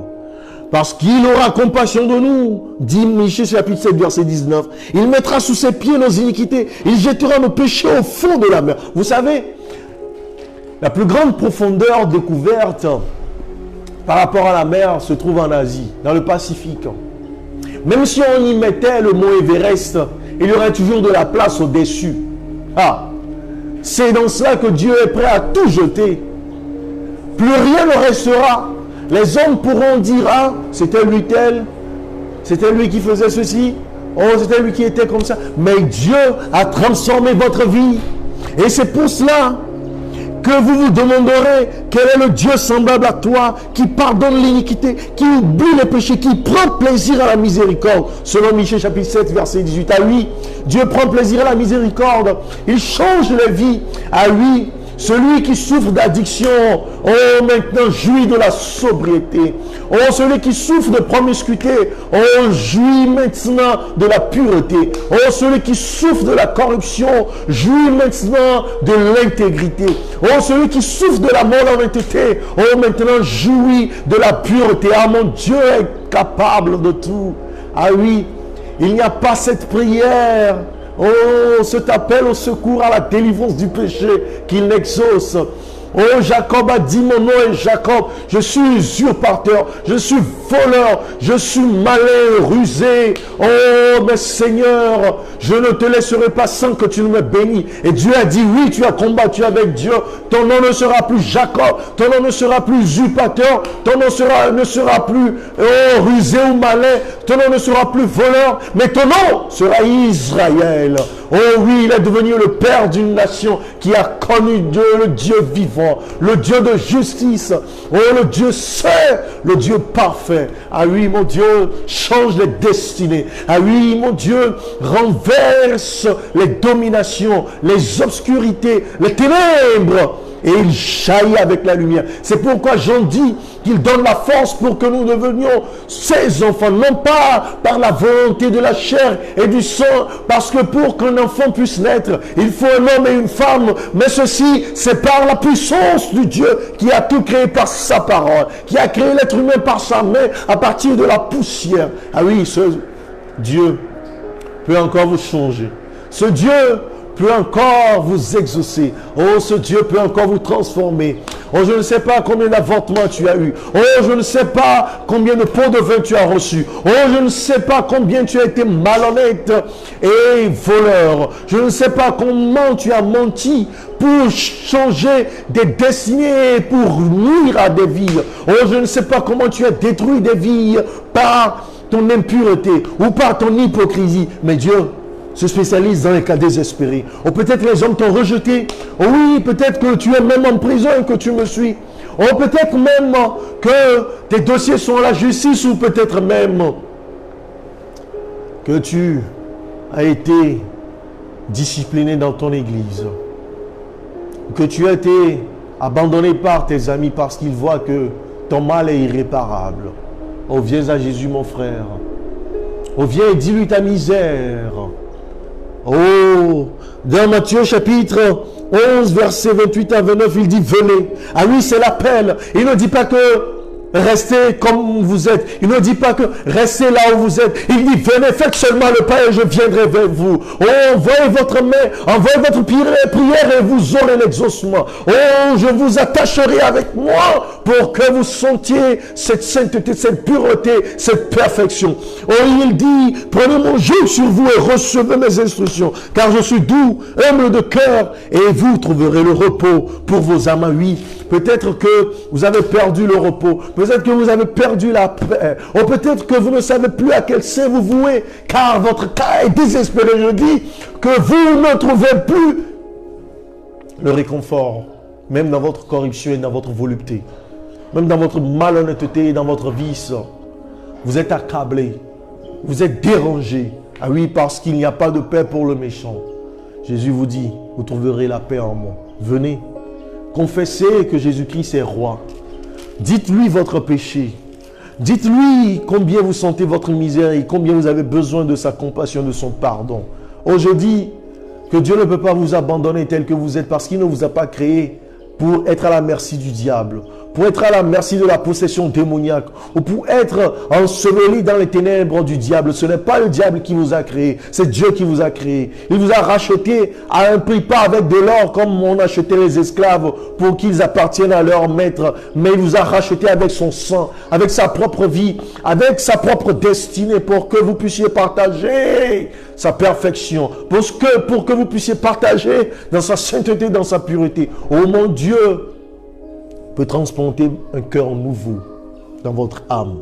Parce qu'il aura compassion de nous, dit Michée chapitre 7, verset 19. Il mettra sous ses pieds nos iniquités. Il jettera nos péchés au fond de la mer. Vous savez, la plus grande profondeur découverte par rapport à la mer se trouve en Asie, dans le Pacifique. Même si on y mettait le mont Everest, il y aurait toujours de la place au-dessus. Ah, c'est dans cela que Dieu est prêt à tout jeter. Plus rien ne restera. Les hommes pourront dire, ah, c'était lui tel, c'était lui qui faisait ceci, oh, c'était lui qui était comme ça. Mais Dieu a transformé votre vie. Et c'est pour cela que vous vous demanderez quel est le Dieu semblable à toi, qui pardonne l'iniquité, qui oublie les péchés, qui prend plaisir à la miséricorde. Selon Michée chapitre 7, verset 18. À lui, Dieu prend plaisir à la miséricorde. Il change les vies. À lui, celui qui souffre d'addiction, oh, maintenant jouit de la sobriété. Oh, celui qui souffre de promiscuité, oh, jouit maintenant de la pureté. Oh, celui qui souffre de la corruption, jouit maintenant de l'intégrité. Oh, celui qui souffre de la mort en honnêteté, oh, maintenant jouit de la pureté. Ah, mon Dieu est capable de tout. Ah oui, il n'y a pas cette prière, oh, cet appel au secours à la délivrance du péché qu'il n'exauce. Oh, Jacob a dit, mon nom est Jacob, je suis usurpateur, je suis voleur, je suis malin, rusé. Oh, mais Seigneur, je ne te laisserai pas sans que tu ne me bénis. Et Dieu a dit, oui, tu as combattu avec Dieu, ton nom ne sera plus Jacob, ton nom ne sera plus usurpateur, ton nom ne sera plus rusé ou malin, ton nom ne sera plus voleur, mais ton nom sera Israël. Oh oui, il est devenu le Père d'une nation qui a connu Dieu, le Dieu vivant, le Dieu de justice. Oh, le Dieu saint, le Dieu parfait. Ah oui, mon Dieu, change les destinées. Ah oui, mon Dieu, renverse les dominations, les obscurités, les ténèbres. Et il jaillit avec la lumière. C'est pourquoi Jean dit qu'il donne la force pour que nous devenions ses enfants. Non pas par la volonté de la chair et du sang. Parce que pour qu'un enfant puisse naître, il faut un homme et une femme. Mais ceci, c'est par la puissance du Dieu qui a tout créé par sa parole. Qui a créé l'être humain par sa main à partir de la poussière. Ah oui, ce Dieu peut encore vous changer. Ce Dieu peut encore vous exaucer. Oh, ce Dieu peut encore vous transformer. Oh, je ne sais pas combien d'avortements tu as eu. Oh, je ne sais pas combien de pots de vin tu as reçus. Oh, je ne sais pas combien tu as été malhonnête et voleur. Je ne sais pas comment tu as menti pour changer des destinées, pour nuire à des vies. Oh, je ne sais pas comment tu as détruit des vies par ton impureté ou par ton hypocrisie. Mais Dieu se spécialise dans les cas désespérés. Ou peut-être les hommes t'ont rejeté. Oh oui, peut-être que tu es même en prison et que tu me suis. Ou peut-être même que tes dossiers sont à la justice, ou peut-être même que tu as été discipliné dans ton église, que tu as été abandonné par tes amis parce qu'ils voient que ton mal est irréparable. Oh, viens à Jésus, mon frère. Oh, viens et dis-lui ta misère. Oh, dans Matthieu chapitre 11, verset 28 à 29, il dit venez. Ah oui, c'est l'appel. Il ne dit pas que restez comme vous êtes. Il ne dit pas que restez là où vous êtes. Il dit venez, faites seulement le pas et je viendrai vers vous. Oh, envoyez votre main, envoyez votre prière et vous aurez l'exaucement. Oh, je vous attacherai avec moi pour que vous sentiez cette sainteté, cette pureté, cette perfection. Oh, il dit prenez mon joug sur vous et recevez mes instructions, car je suis doux, humble de cœur et vous trouverez le repos pour vos âmes. Oui, peut-être que vous avez perdu le repos. Peut-être que vous avez perdu la paix. Ou peut-être que vous ne savez plus à quel sein vous vouez, car votre cas est désespéré. Je dis que vous ne trouvez plus le réconfort, même dans votre corruption et dans votre volupté, même dans votre malhonnêteté et dans votre vice. Vous êtes accablé, vous êtes dérangé. Ah oui, parce qu'il n'y a pas de paix pour le méchant. Jésus vous dit, vous trouverez la paix en moi. Venez, confessez que Jésus-Christ est roi. Dites-lui votre péché. Dites-lui combien vous sentez votre misère et combien vous avez besoin de sa compassion, de son pardon. Aujourd'hui, que Dieu ne peut pas vous abandonner tel que vous êtes parce qu'il ne vous a pas créé pour être à la merci du diable, pour être à la merci de la possession démoniaque ou pour être enseveli dans les ténèbres du diable. Ce n'est pas le diable qui vous a créé, c'est Dieu qui vous a créé. Il vous a racheté à un prix, pas avec de l'or comme on achetait les esclaves pour qu'ils appartiennent à leur maître, mais il vous a racheté avec son sang, avec sa propre vie, avec sa propre destinée pour que vous puissiez partager sa perfection, pour que vous puissiez partager dans sa sainteté, dans sa pureté. Oh mon Dieu peut transplanter un cœur nouveau dans votre âme.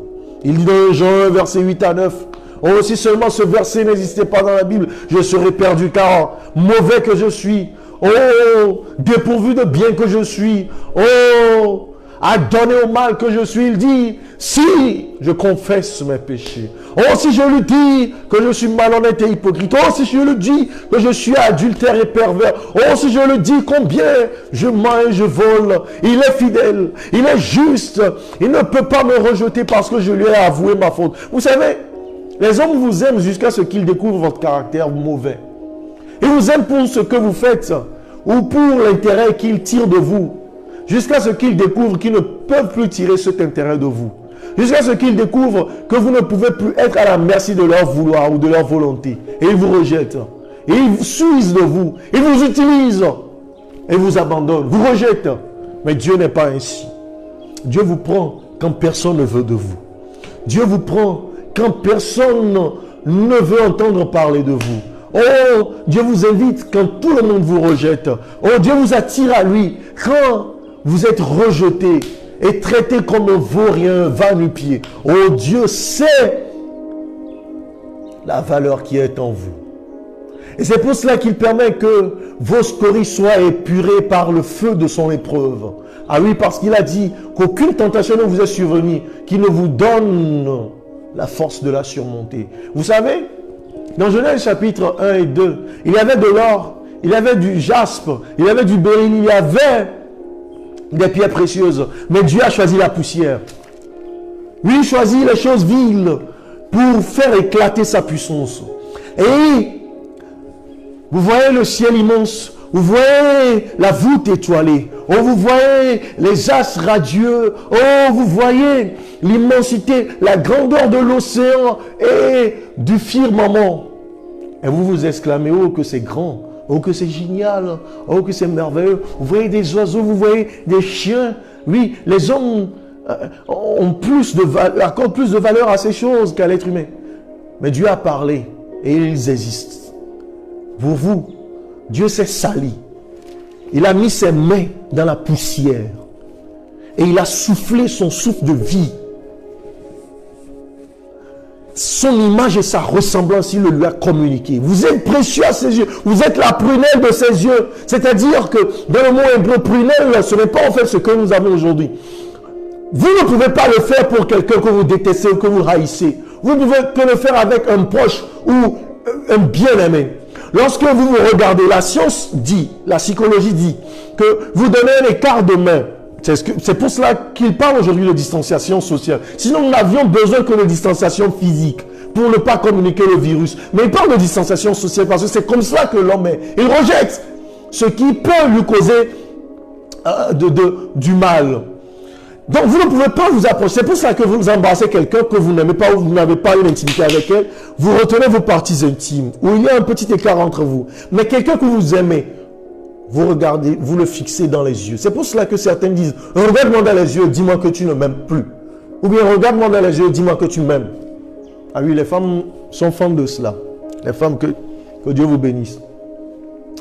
Il dit dans Jean 1, verset 8 à 9, oh, si seulement ce verset n'existait pas dans la Bible, je serais perdu, car mauvais que je suis, oh, dépourvu de bien que je suis, oh, adonné au mal que je suis. Il dit, si je confesse mes péchés, oh, si je lui dis que je suis malhonnête et hypocrite, oh, si je lui dis que je suis adultère et pervers, oh, si je lui dis combien je mens et je vole, il est fidèle, il est juste, il ne peut pas me rejeter parce que je lui ai avoué ma faute. Vous savez, les hommes vous aiment jusqu'à ce qu'ils découvrent votre caractère mauvais. Ils vous aiment pour ce que vous faites ou pour l'intérêt qu'ils tirent de vous, jusqu'à ce qu'ils découvrent qu'ils ne peuvent plus tirer cet intérêt de vous. Jusqu'à ce qu'ils découvrent que vous ne pouvez plus être à la merci de leur vouloir ou de leur volonté. Et ils vous rejettent. Et ils s'usent de vous. Ils vous utilisent. Et vous abandonnent. Vous rejettent. Mais Dieu n'est pas ainsi. Dieu vous prend quand personne ne veut de vous. Dieu vous prend quand personne ne veut entendre parler de vous. Oh, Dieu vous invite quand tout le monde vous rejette. Oh, Dieu vous attire à lui quand vous êtes rejeté et traité comme un vaurien, un va-nu-pied. Oh, Dieu sait la valeur qui est en vous. Et c'est pour cela qu'il permet que vos scories soient épurées par le feu de son épreuve. Ah oui, parce qu'il a dit qu'aucune tentation ne vous est survenue, qu'il ne vous donne la force de la surmonter. Vous savez, dans Genèse chapitre 1 et 2, il y avait de l'or, il y avait du jaspe, il y avait du béryl, il y avait des pierres précieuses. Mais Dieu a choisi la poussière. Lui, il choisit les choses viles pour faire éclater sa puissance. Et vous voyez le ciel immense, vous voyez la voûte étoilée, oh, vous voyez les astres radieux, oh, vous voyez l'immensité, la grandeur de l'océan et du firmament. Et vous vous exclamez, oh, que c'est grand, oh, que c'est génial, oh, que c'est merveilleux. Vous voyez des oiseaux, vous voyez des chiens. Oui, les hommes ont accordent plus de valeur à ces choses qu'à l'être humain. Mais Dieu a parlé et ils existent. Pour vous, Dieu s'est sali. Il a mis ses mains dans la poussière et il a soufflé son souffle de vie. Son image et sa ressemblance, il le lui a communiqué. Vous êtes précieux à ses yeux. Vous êtes la prunelle de ses yeux. C'est-à-dire que dans le mot hébreu, prunelle, ce n'est pas en fait ce que nous avons aujourd'hui. Vous ne pouvez pas le faire pour quelqu'un que vous détestez ou que vous haïssez. Vous ne pouvez que le faire avec un proche ou un bien-aimé. Lorsque vous vous regardez, la science dit, la psychologie dit, que vous donnez un écart de main. C'est pour cela qu'il parle aujourd'hui de distanciation sociale. Sinon, nous n'avions besoin que de distanciation physique pour ne pas communiquer le virus. Mais il parle de distanciation sociale parce que c'est comme ça que l'homme est. Il rejette ce qui peut lui causer du mal. Donc, vous ne pouvez pas vous approcher. C'est pour ça que vous embrassez quelqu'un que vous n'aimez pas ou vous n'avez pas une intimité avec elle. Vous retenez vos parties intimes où il y a un petit écart entre vous. Mais quelqu'un que vous aimez, vous regardez, vous le fixez dans les yeux. C'est pour cela que certains disent, regarde-moi dans les yeux, dis-moi que tu ne m'aimes plus. Ou bien, regarde-moi dans les yeux, dis-moi que tu m'aimes. Ah oui, les femmes sont fans de cela. Les femmes, que Dieu vous bénisse.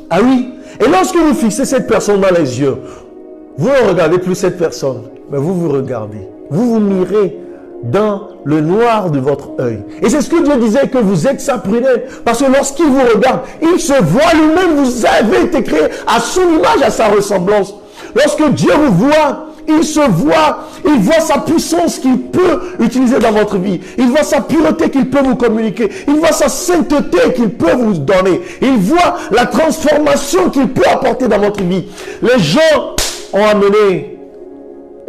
Ah oui, et lorsque vous fixez cette personne dans les yeux, vous ne regardez plus cette personne, mais vous vous regardez. Vous vous mirez dans le noir de votre œil. Et c'est ce que Dieu disait, que vous êtes sa prunelle. Parce que lorsqu'il vous regarde, il se voit lui-même. Vous avez été créé à son image, à sa ressemblance. Lorsque Dieu vous voit, il se voit, il voit sa puissance qu'il peut utiliser dans votre vie. Il voit sa pureté qu'il peut vous communiquer. Il voit sa sainteté qu'il peut vous donner. Il voit la transformation qu'il peut apporter dans votre vie. Les gens ont amené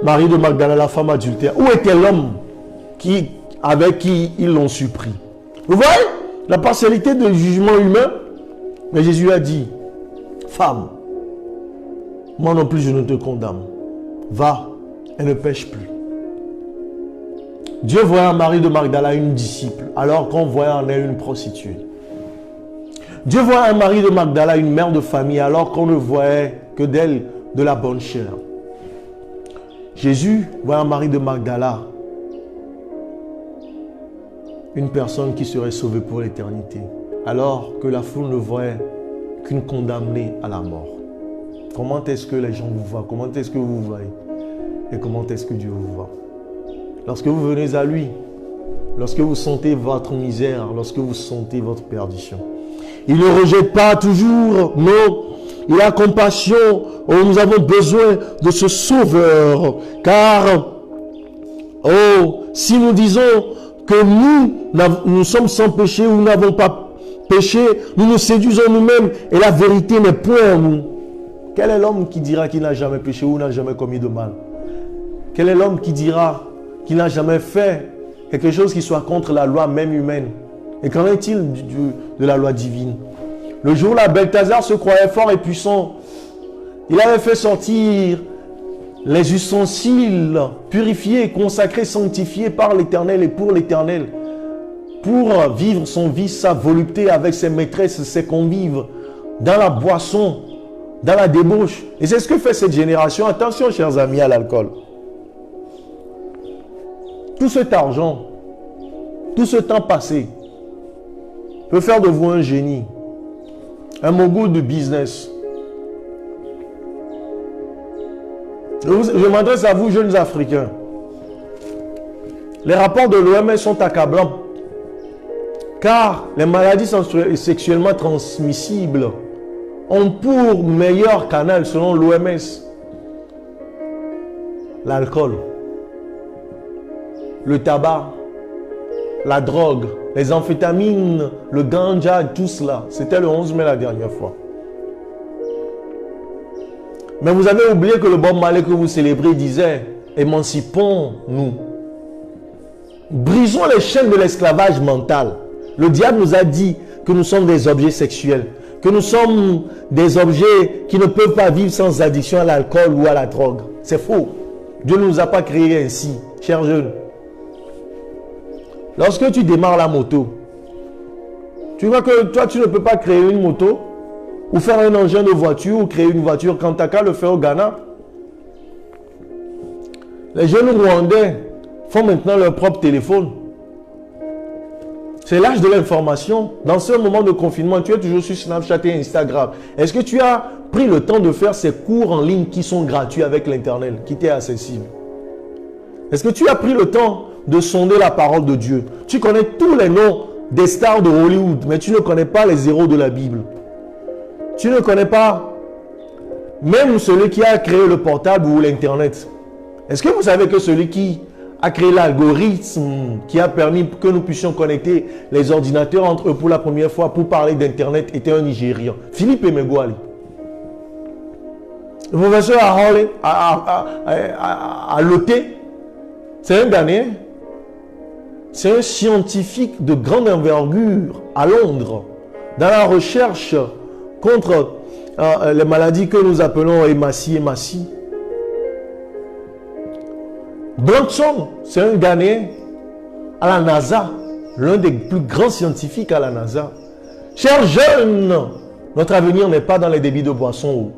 Marie de Magdala, la femme adultère. Où était l'homme avec qui ils l'ont surpris? Vous voyez la partialité du jugement humain? Mais Jésus a dit, femme, moi non plus je ne te condamne. Va et ne pêche plus. Dieu voyait en Marie de Magdala une disciple, alors qu'on voyait en elle une prostituée. Dieu voyait en Marie de Magdala une mère de famille, alors qu'on ne voyait que d'elle de la bonne chair. Jésus voyait en Marie de Magdala une personne qui serait sauvée pour l'éternité, alors que la foule ne voyait qu'une condamnée à la mort. Comment est-ce que les gens vous voient? Comment est-ce que vous vous voyez? Et comment est-ce que Dieu vous voit? Lorsque vous venez à lui, lorsque vous sentez votre misère, lorsque vous sentez votre perdition, il ne rejette pas toujours, non. Il a compassion. Oh, nous avons besoin de ce sauveur. Car, oh, si nous disons que nous sommes sans péché ou nous n'avons pas péché, nous nous séduisons nous-mêmes et la vérité n'est point en nous. Quel est l'homme qui dira qu'il n'a jamais péché ou n'a jamais commis de mal? Quel est l'homme qui dira qu'il n'a jamais fait quelque chose qui soit contre la loi même humaine? Et qu'en est-il de la loi divine? Le jour là, Belthazar se croyait fort et puissant. Il avait fait sortir les ustensiles purifiés, consacrés, sanctifiés par l'Éternel et pour l'Éternel, pour vivre son vice, sa volupté avec ses maîtresses, ses convives, dans la boisson, dans la débauche. Et c'est ce que fait cette génération. Attention, chers amis, à l'alcool. Tout cet argent, tout ce temps passé peut faire de vous un génie, un mogul de business. Je m'adresse à vous, jeunes Africains. Les rapports de l'OMS sont accablants, car les maladies sexuellement transmissibles ont pour meilleur canal, selon l'OMS, l'alcool, le tabac, la drogue, les amphétamines, le ganja, tout cela. C'était le 11 mai la dernière fois. Mais vous avez oublié que le Bob Marley que vous célébrez disait « Émancipons-nous. Brisons les chaînes de l'esclavage mental. » Le diable nous a dit que nous sommes des objets sexuels, que nous sommes des objets qui ne peuvent pas vivre sans addiction à l'alcool ou à la drogue. C'est faux. Dieu ne nous a pas créés ainsi, chers jeunes. Lorsque tu démarres la moto, tu vois que toi, tu ne peux pas créer une moto ou faire un engin de voiture ou créer une voiture quand tu as qu'à le faire au Ghana. Les jeunes Rwandais font maintenant leur propre téléphone. C'est l'âge de l'information. Dans ce moment de confinement, tu es toujours sur Snapchat et Instagram. Est-ce que tu as pris le temps de faire ces cours en ligne qui sont gratuits avec l'Internet, qui t'est accessible? Est-ce que tu as pris le temps de sonder la parole de Dieu? Tu connais tous les noms des stars de Hollywood, mais tu ne connais pas les héros de la Bible. Tu ne connais pas même celui qui a créé le portable ou l'Internet. Est-ce que vous savez que celui qui a créé l'algorithme qui a permis que nous puissions connecter les ordinateurs entre eux pour la première fois pour parler d'Internet était un Nigérian. Philippe Emeguali. Le professeur à Loté, c'est un Ghanéen. C'est un scientifique de grande envergure à Londres dans la recherche contre les maladies que nous appelons hématie. Bronson, c'est un Ghanéen à la NASA, l'un des plus grands scientifiques à la NASA. Chers jeunes, notre avenir n'est pas dans les débits de boissons.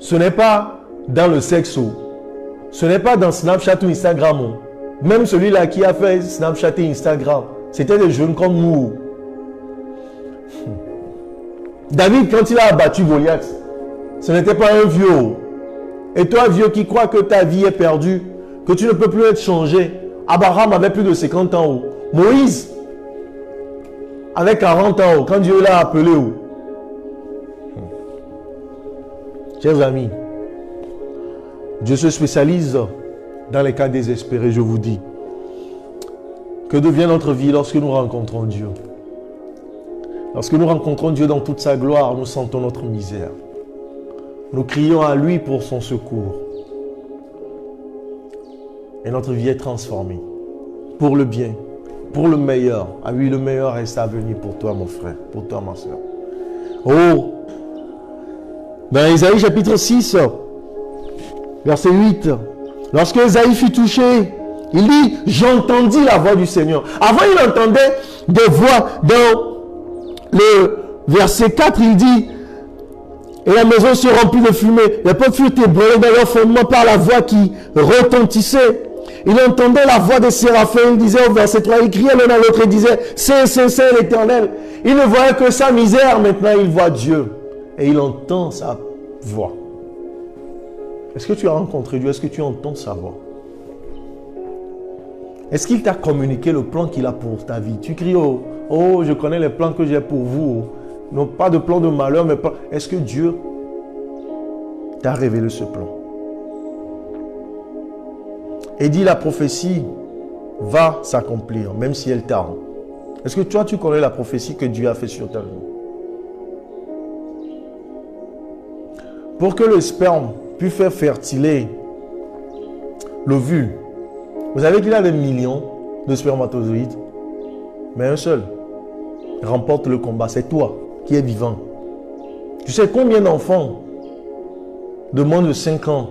Ce n'est pas dans le sexe. Ce n'est pas dans Snapchat ou Instagram. Même celui-là qui a fait Snapchat et Instagram, c'était des jeunes comme nous. David, quand il a abattu Goliath, ce n'était pas un vieux. Et toi, vieux, qui crois que ta vie est perdue, que tu ne peux plus être changé. Abraham avait plus de 50 ans. Moïse avait 40 ans quand Dieu l'a appelé. Chers amis, Dieu se spécialise dans les cas désespérés, je vous dis. Que devient notre vie lorsque nous rencontrons Dieu? Lorsque nous rencontrons Dieu dans toute sa gloire, nous sentons notre misère. Nous crions à lui pour son secours. Et notre vie est transformée. Pour le bien, pour le meilleur. Ah oui, le meilleur reste à venir pour toi, mon frère, pour toi, ma soeur. Oh! Dans Isaïe chapitre 6, verset 8, lorsque Isaïe fut touché, il dit, j'entendis la voix du Seigneur. Avant, il entendait des voix. Dans le verset 4, il dit, et la maison se remplit de fumée. Les portes furent ébranlées dans leur fondement par la voix qui retentissait. Il entendait la voix des séraphins. Il disait au verset 3, il criait l'un à l'autre et disait, c'est l'Éternel. Il ne voyait que sa misère. Maintenant, il voit Dieu. Et il entend sa voix. Est-ce que tu as rencontré Dieu? Est-ce que tu entends sa voix? Est-ce qu'il t'a communiqué le plan qu'il a pour ta vie? Tu cries, oh, je connais les plans que j'ai pour vous. Non pas de plan de malheur, mais pas. Est-ce que Dieu t'a révélé ce plan? Et dit, la prophétie va s'accomplir, même si elle tarde. Est-ce que toi, tu connais la prophétie que Dieu a fait sur ta vie? Pour que le sperme puisse faire fertiler l'ovule, vous savez qu'il y a des millions de spermatozoïdes, mais un seul remporte le combat. C'est toi qui es vivant. Tu sais combien d'enfants de moins de 5 ans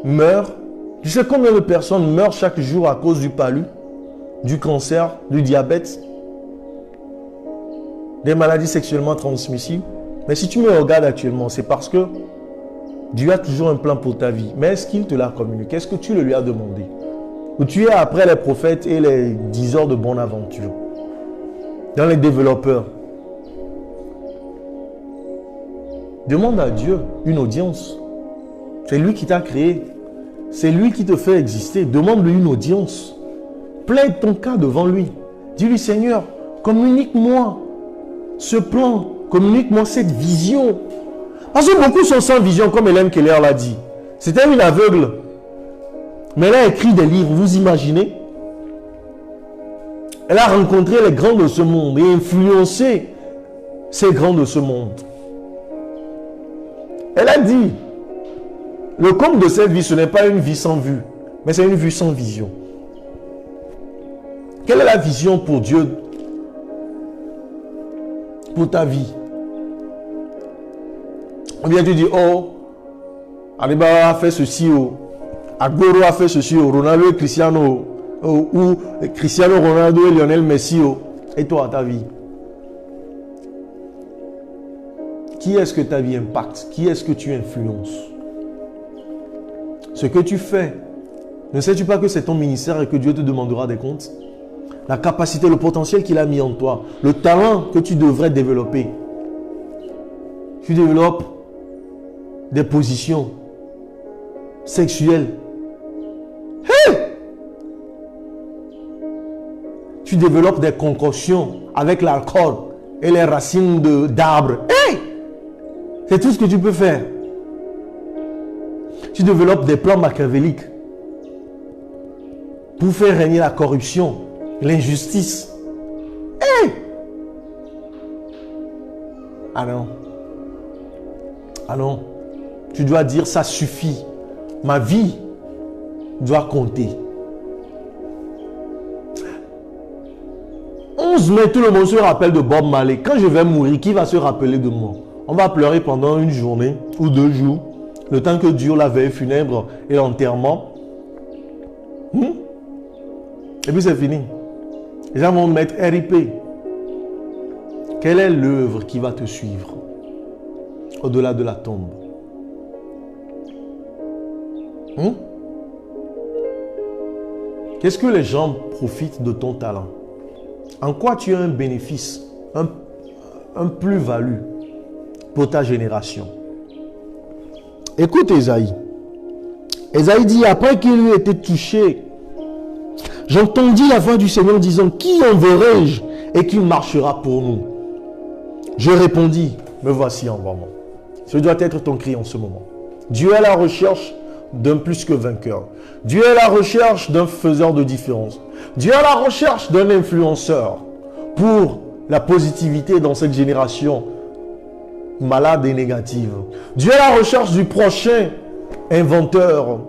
meurent? Tu sais combien de personnes meurent chaque jour à cause du palu, du cancer, du diabète, des maladies sexuellement transmissibles? Mais si tu me regardes actuellement, c'est parce que Dieu a toujours un plan pour ta vie. Mais est-ce qu'il te l'a communiqué? Est-ce que tu le lui as demandé? Ou tu es après les prophètes et les diseurs de bonne aventure? Dans les développeurs. Demande à Dieu une audience. C'est lui qui t'a créé. C'est lui qui te fait exister. Demande-lui une audience. Plaide ton cas devant lui. Dis-lui, Seigneur, communique-moi ce plan. Communique-moi cette vision. Parce que beaucoup sont sans vision, comme Hélène Keller l'a dit. C'était une aveugle. Mais elle a écrit des livres, vous imaginez? Elle a rencontré les grands de ce monde et influencé ces grands de ce monde. Elle a dit, le comble de cette vie, ce n'est pas une vie sans vue, mais c'est une vue sans vision. Quelle est la vision pour Dieu, pour ta vie? Ou bien tu dis, oh, Alibaba a fait ceci, oh, Agboro a fait ceci, oh, Ronaldo et Cristiano, oh, ou Cristiano Ronaldo et Lionel Messi, oh. Et toi, ta vie? Qui est-ce que ta vie impacte? Qui est-ce que tu influences? Ce que tu fais, ne sais-tu pas que c'est ton ministère et que Dieu te demandera des comptes? La capacité, le potentiel qu'il a mis en toi, le talent que tu devrais développer. Tu développes des positions sexuelles. Hey! Tu développes des concoctions avec l'alcool et les racines d'arbres. Hey! C'est tout ce que tu peux faire. Tu développes des plans machiavéliques. pour faire régner la corruption, l'injustice. Hey! Ah non. Ah non. Tu dois dire ça suffit. Ma vie doit compter. 11 mai, tout le monde se rappelle de Bob Marley. Quand je vais mourir, qui va se rappeler de moi? On va pleurer pendant une journée ou 2 jours, le temps que dure la veille funèbre et l'enterrement. Et puis c'est fini. Les gens vont mettre RIP. Quelle est l'œuvre qui va te suivre au-delà de la tombe? Qu'est-ce que les gens profitent de ton talent? En quoi tu as un bénéfice, un plus-value pour ta génération? Écoute Ésaïe. Ésaïe dit, après qu'il eut été touché, j'entendis la voix du Seigneur disant, qui enverrai-je et qui marchera pour nous? Je répondis, me voici, envoie-moi. Ce doit être ton cri en ce moment. Dieu est à la recherche d'un plus que vainqueur. Dieu est à la recherche d'un faiseur de différence. Dieu est à la recherche d'un influenceur pour la positivité dans cette génération malade et négative. Dieu est à la recherche du prochain inventeur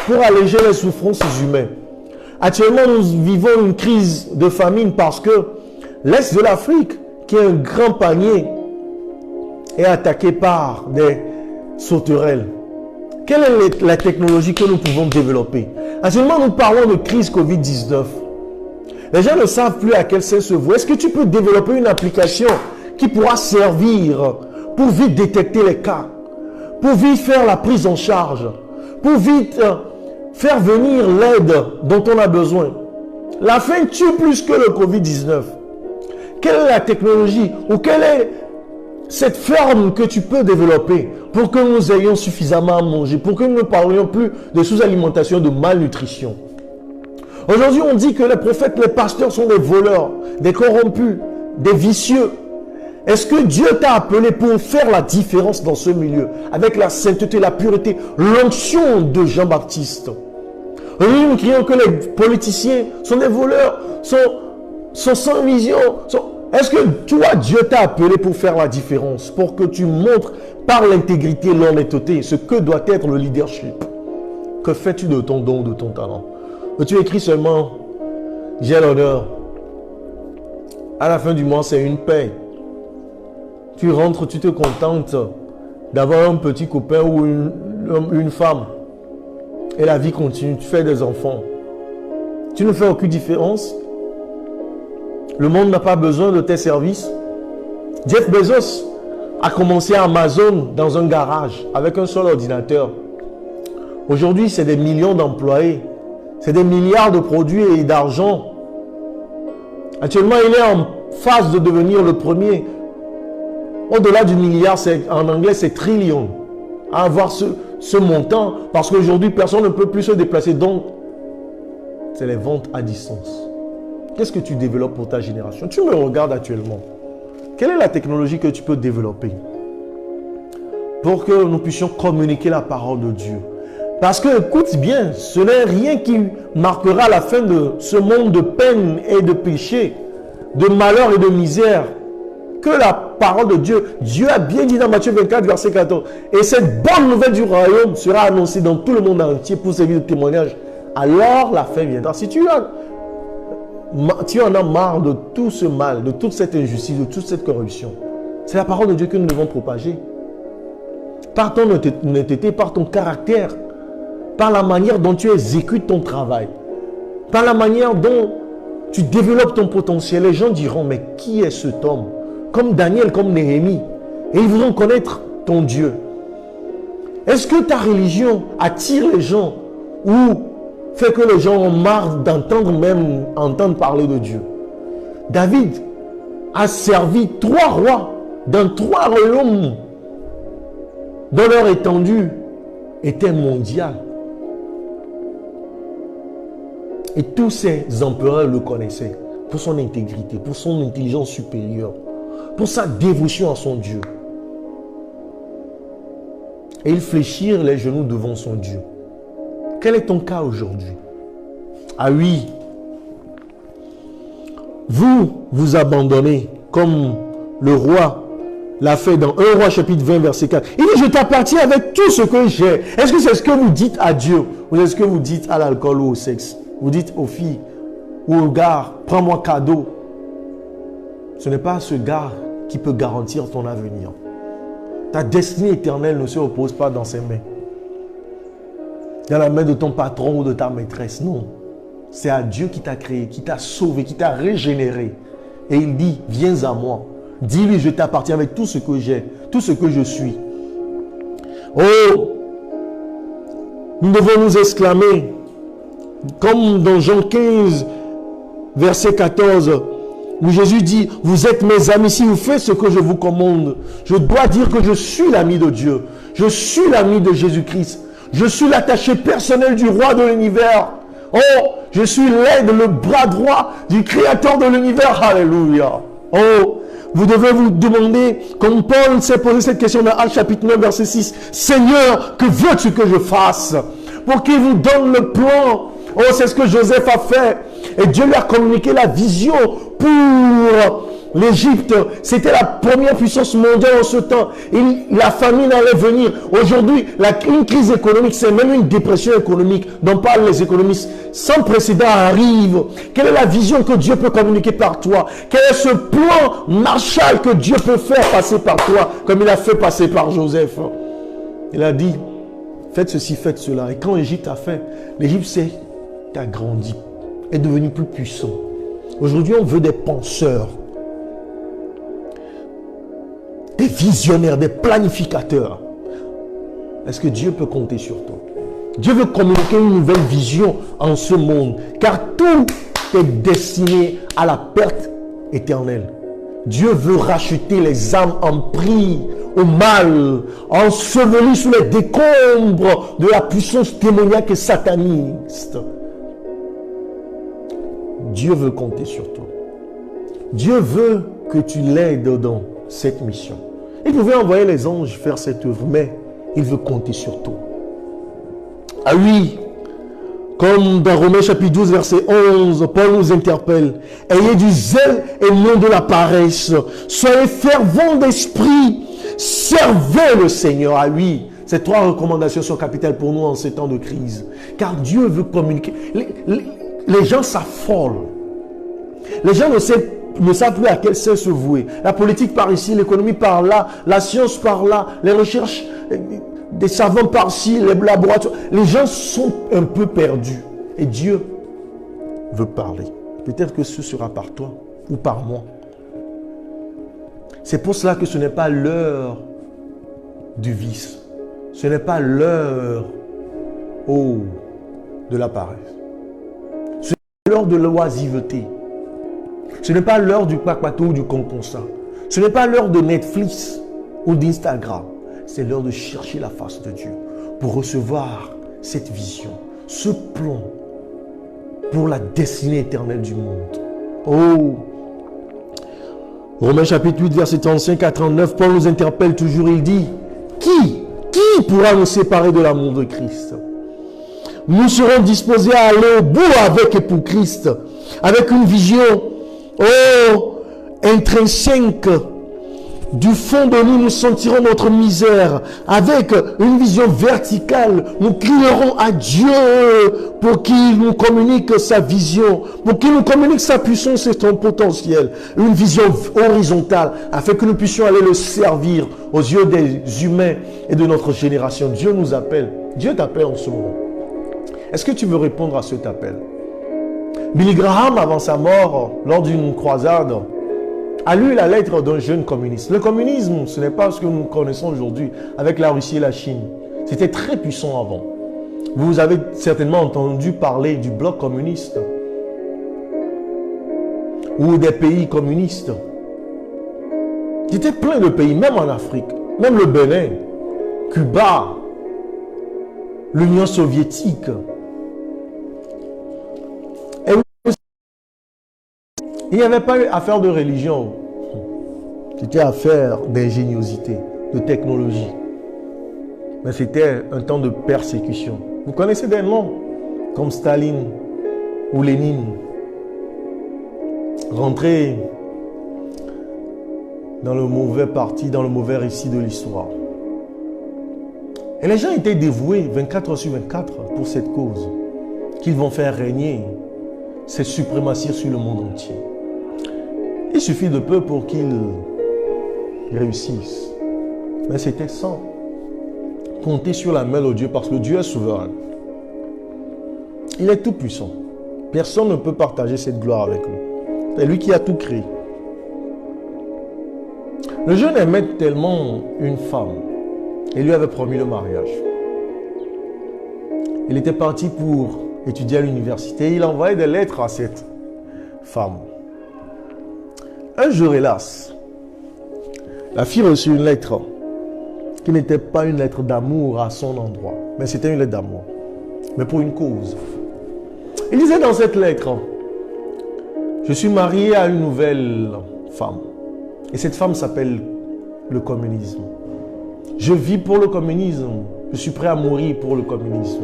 pour alléger les souffrances humaines. Actuellement, nous vivons une crise de famine parce que l'Est de l'Afrique, qui est un grand panier, est attaqué par des sauterelles. Quelle est la technologie que nous pouvons développer? Actuellement, nous parlons de crise Covid-19. Les gens ne savent plus à quel sens se vouer. Est-ce que tu peux développer une application qui pourra servir pour vite détecter les cas, pour vite faire la prise en charge, pour vite faire venir l'aide dont on a besoin? La faim tue plus que le Covid-19. Quelle est la technologie ou quelle est cette ferme que tu peux développer pour que nous ayons suffisamment à manger, pour que nous ne parlions plus de sous-alimentation, de malnutrition? Aujourd'hui, on dit que les prophètes, les pasteurs sont des voleurs, des corrompus, des vicieux. Est-ce que Dieu t'a appelé pour faire la différence dans ce milieu, avec la sainteté, la pureté, l'onction de Jean-Baptiste? Aujourd'hui, nous crions que les politiciens sont des voleurs, sont sans vision. Est-ce que toi, Dieu t'a appelé pour faire la différence, pour que tu montres par l'intégrité, l'honnêteté, ce que doit être le leadership? Que fais-tu de ton don, de ton talent? Tu écris seulement, j'ai l'honneur. À la fin du mois, c'est une paix. Tu rentres, tu te contentes d'avoir un petit copain ou une femme. Et la vie continue, tu fais des enfants. Tu ne fais aucune différence. Le monde n'a pas besoin de tes services. Jeff Bezos a commencé Amazon dans un garage avec un seul ordinateur. Aujourd'hui, c'est des millions d'employés. C'est des milliards de produits et d'argent. Actuellement, il est en phase de devenir le premier. Au-delà du milliard, en anglais, c'est trillion. À avoir ce montant, parce qu'aujourd'hui, personne ne peut plus se déplacer. Donc, c'est les ventes à distance. Qu'est-ce que tu développes pour ta génération? Tu me regardes actuellement. Quelle est la technologie que tu peux développer pour que nous puissions communiquer la parole de Dieu? Parce que, écoute bien, ce n'est rien qui marquera la fin de ce monde de peine et de péché, de malheur et de misère, que la parole de Dieu. Dieu a bien dit dans Matthieu 24, verset 14. Et cette bonne nouvelle du royaume sera annoncée dans tout le monde entier pour servir de témoignage. Alors la fin viendra. Si tu en as marre de tout ce mal, de toute cette injustice, de toute cette corruption, c'est la parole de Dieu que nous devons propager. Par ton honnêteté, par ton caractère, par la manière dont tu exécutes ton travail, par la manière dont tu développes ton potentiel. Les gens diront, mais qui est cet homme? Comme Daniel, comme Néhémie. Et ils voudront connaître ton Dieu. Est-ce que ta religion attire les gens ou fait que les gens ont marre entendre parler de Dieu? David a servi 3 rois dans 3 royaumes dont leur étendue était mondiale. Et tous ces empereurs le connaissaient pour son intégrité, pour son intelligence supérieure, pour sa dévotion à son Dieu. Et ils fléchirent les genoux devant son Dieu. Quel est ton cas aujourd'hui? Ah oui, vous abandonnez comme le roi l'a fait dans 1 Roi chapitre 20 verset 4. Il dit, je t'appartiens avec tout ce que j'ai. Est-ce que c'est ce que vous dites à Dieu ou est-ce que vous dites à l'alcool ou au sexe? Vous dites aux filles ou au gars, prends-moi cadeau. Ce n'est pas ce gars qui peut garantir ton avenir. Ta destinée éternelle ne se repose pas dans ses mains, dans la main de ton patron ou de ta maîtresse. Non. C'est à Dieu qui t'a créé, qui t'a sauvé, qui t'a régénéré. Et il dit, viens à moi. Dis-lui, je t'appartiens avec tout ce que j'ai, tout ce que je suis. Oh, nous devons nous exclamer, comme dans Jean 15, verset 14, où Jésus dit, vous êtes mes amis si vous faites ce que je vous commande. Je dois dire que je suis l'ami de Dieu. Je suis l'ami de Jésus-Christ. Je suis l'attaché personnel du roi de l'univers. Oh, je suis l'aide, le bras droit du créateur de l'univers. Alléluia. Oh, vous devez vous demander, comme Paul s'est posé cette question dans Actes chapitre 9, verset 6. Seigneur, que veux-tu que je fasse? Pour qu'il vous donne le plan. Oh, c'est ce que Joseph a fait. Et Dieu lui a communiqué la vision pour l'Égypte. C'était la première puissance mondiale en ce temps. La famine allait venir. Aujourd'hui, une crise économique, c'est même une dépression économique dont parlent les économistes. Sans précédent arrive. Quelle est la vision que Dieu peut communiquer par toi? Quel est ce plan Marshall que Dieu peut faire passer par toi, comme il a fait passer par Joseph? Il a dit, faites ceci, faites cela. Et quand l'Égypte a fait, l'Égypte s'est agrandie, est devenue plus puissant. Aujourd'hui, on veut des penseurs, des visionnaires, des planificateurs. Est-ce que Dieu peut compter sur toi? Dieu veut communiquer une nouvelle vision en ce monde, car tout est destiné à la perte éternelle. Dieu veut racheter les âmes en prix au mal, ensevelies sous les décombres de la puissance démoniaque et sataniste. Dieu veut compter sur toi. Dieu veut que tu l'aides dans cette mission. Il pouvait envoyer les anges faire cette œuvre, mais il veut compter sur toi. Ah oui, comme dans Romains chapitre 12, verset 11, Paul nous interpelle. Ayez du zèle et non de la paresse. Soyez fervents d'esprit. Servez le Seigneur. Ah oui, ces 3 recommandations sont capitales pour nous en ces temps de crise. Car Dieu veut communiquer. Les gens s'affolent. Les gens ne savent plus à quel sens se vouer. La politique par ici, l'économie par là, la science par là, les recherches des savants par-ci, les laboratoires. Les gens sont un peu perdus. Et Dieu veut parler. Peut-être que ce sera par toi ou par moi. C'est pour cela que ce n'est pas l'heure du vice. Ce n'est pas l'heure de la paresse. Ce n'est pas l'heure de l'oisiveté. Ce n'est pas l'heure du papato ou du compensa. Ce n'est pas l'heure de Netflix ou d'Instagram. C'est l'heure de chercher la face de Dieu pour recevoir cette vision, ce plan pour la destinée éternelle du monde. Oh! Romains chapitre 8, verset 35 à 39, Paul nous interpelle toujours, il dit, qui pourra nous séparer de l'amour de Christ? Nous serons disposés à aller au bout avec et pour Christ, avec une vision intrinsèque. Du fond de nous, nous sentirons notre misère. Avec une vision verticale, nous crierons à Dieu pour qu'il nous communique sa vision, pour qu'il nous communique sa puissance et son potentiel. Une vision horizontale, afin que nous puissions aller le servir aux yeux des humains et de notre génération. Dieu nous appelle. Dieu t'appelle en ce moment. Est-ce que tu veux répondre à cet appel? Billy Graham, avant sa mort, lors d'une croisade, a lu la lettre d'un jeune communiste. Le communisme, ce n'est pas ce que nous connaissons aujourd'hui avec la Russie et la Chine. C'était très puissant avant. Vous avez certainement entendu parler du bloc communiste ou des pays communistes. Il était plein de pays, même en Afrique, même le Bénin, Cuba, l'Union soviétique. Il n'y avait pas affaire de religion. C'était affaire d'ingéniosité, de technologie. Mais c'était un temps de persécution. Vous connaissez des noms comme Staline ou Lénine rentraient dans le mauvais parti, dans le mauvais récit de l'histoire. Et les gens étaient dévoués 24 heures sur 24 pour cette cause, qu'ils vont faire régner cette suprématie sur le monde entier. Il suffit de peu pour qu'ils réussissent. Mais c'était sans compter sur la main de Dieu, parce que Dieu est souverain. Il est tout puissant. Personne ne peut partager cette gloire avec lui. C'est lui qui a tout créé. Le jeune aimait tellement une femme et lui avait promis le mariage. Il était parti pour étudier à l'université. Il envoyait des lettres à cette femme. Un jour, hélas, la fille reçut une lettre qui n'était pas une lettre d'amour à son endroit, mais c'était une lettre d'amour, mais pour une cause. Il disait dans cette lettre: je suis marié à une nouvelle femme. Et cette femme s'appelle le communisme. Je vis pour le communisme. Je suis prêt à mourir pour le communisme.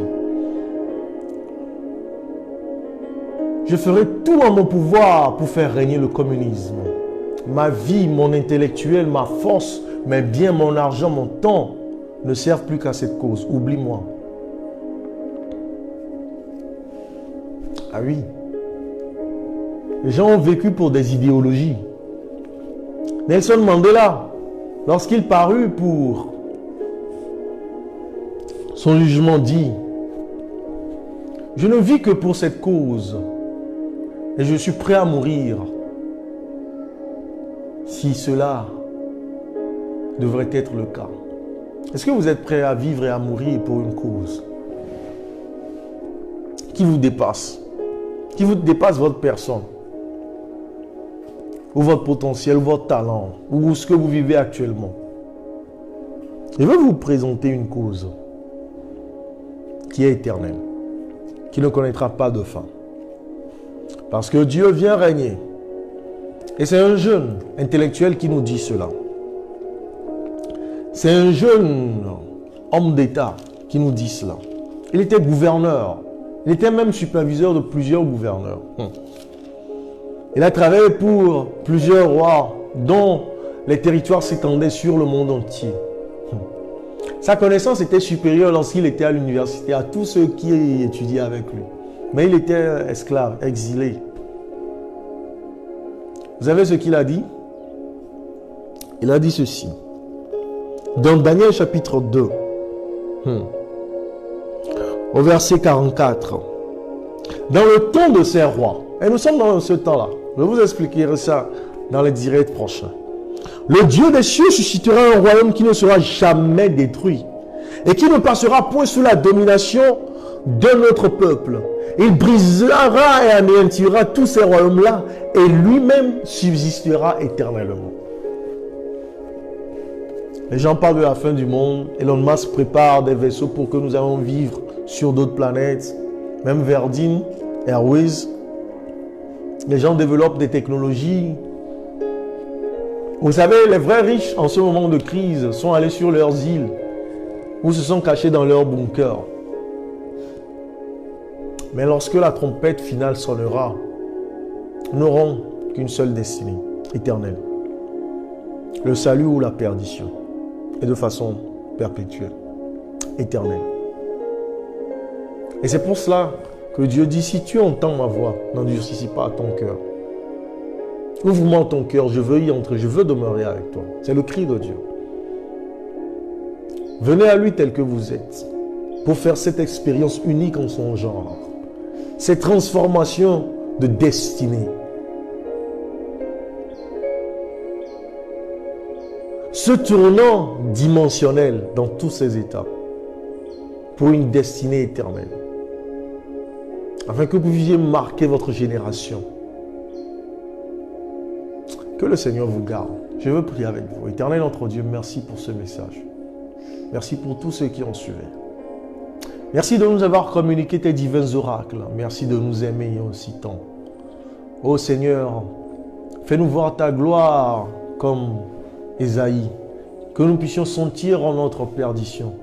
Je ferai tout en mon pouvoir pour faire régner le communisme. Ma vie, mon intellectuel, ma force, mes biens, mon argent, mon temps ne servent plus qu'à cette cause. Oublie-moi. Ah oui. Les gens ont vécu pour des idéologies. Nelson Mandela, lorsqu'il parut pour son jugement, dit: je ne vis que pour cette cause et je suis prêt à mourir si cela devrait être le cas. Est-ce que vous êtes prêt à vivre et à mourir pour une cause qui vous dépasse, votre personne, ou votre potentiel, ou votre talent, ou ce que vous vivez actuellement? Je vais vous présenter une cause qui est éternelle, qui ne connaîtra pas de fin. Parce que Dieu vient régner. Et c'est un jeune intellectuel qui nous dit cela. C'est un jeune homme d'État qui nous dit cela. Il était gouverneur. Il était même superviseur de plusieurs gouverneurs. Il a travaillé pour plusieurs rois dont les territoires s'étendaient sur le monde entier. Sa connaissance était supérieure lorsqu'il était à l'université à tous ceux qui étudiaient avec lui. Mais il était esclave, exilé. Vous savez ce qu'il a dit? Il a dit ceci. Dans Daniel chapitre 2, au verset 44. Dans le temps de ces rois, et nous sommes dans ce temps-là, je vous expliquerai ça dans les directs prochains. Le Dieu des cieux suscitera un royaume qui ne sera jamais détruit et qui ne passera point sous la domination d'un autre peuple. Il brisera et anéantira tous ces royaumes-là et lui-même subsistera éternellement. Les gens parlent de la fin du monde. Elon Musk prépare des vaisseaux pour que nous allons vivre sur d'autres planètes. Même Virgin Airways. Les gens développent des technologies. Vous savez, les vrais riches en ce moment de crise sont allés sur leurs îles ou se sont cachés dans leurs bunkers. Mais lorsque la trompette finale sonnera, nous n'aurons qu'une seule destinée, éternelle. Le salut ou la perdition. Et de façon perpétuelle, éternelle. Et c'est pour cela que Dieu dit: si tu entends ma voix, n'endurcis pas ton cœur. Ouvre-moi ton cœur, je veux y entrer, je veux demeurer avec toi. C'est le cri de Dieu. Venez à lui tel que vous êtes, pour faire cette expérience unique en son genre. Cette transformation de destinée. Ce tournant dimensionnel dans tous ces états pour une destinée éternelle. Afin que vous puissiez marquer votre génération. Que le Seigneur vous garde. Je veux prier avec vous. Éternel notre Dieu, merci pour ce message. Merci pour tous ceux qui ont suivi. Merci de nous avoir communiqué tes divins oracles. Merci de nous aimer aussi tant. Ô Seigneur, fais-nous voir ta gloire comme Ésaïe. Que nous puissions sentir en notre perdition.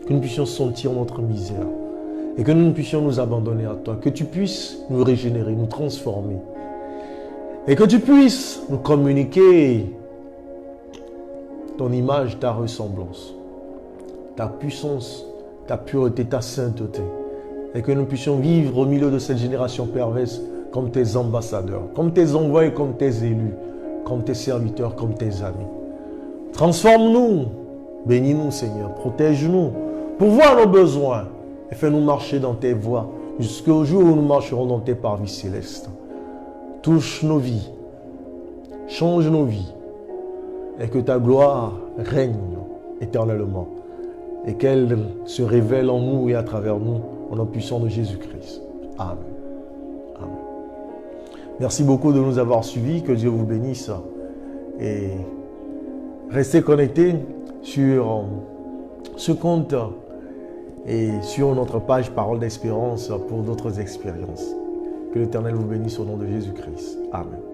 Que nous puissions sentir notre misère. et que nous puissions nous abandonner à toi, que tu puisses nous régénérer, nous transformer et que tu puisses nous communiquer ton image, ta ressemblance, ta puissance, ta pureté, ta sainteté, et que nous puissions vivre au milieu de cette génération perverse comme tes ambassadeurs, comme tes envoyés, comme tes élus, comme tes serviteurs, comme tes amis. Transforme-nous, bénis-nous Seigneur, protège-nous, pourvois nos besoins et fais-nous marcher dans tes voies jusqu'au jour où nous marcherons dans tes parvis célestes. Touche nos vies, change nos vies et que ta gloire règne éternellement et qu'elle se révèle en nous et à travers nous au nom puissant de Jésus-Christ. Amen. Amen. Merci beaucoup de nous avoir suivis, que Dieu vous bénisse et restez connectés sur ce compte et sur notre page Parole d'Espérance pour d'autres expériences. Que l'Éternel vous bénisse au nom de Jésus-Christ. Amen.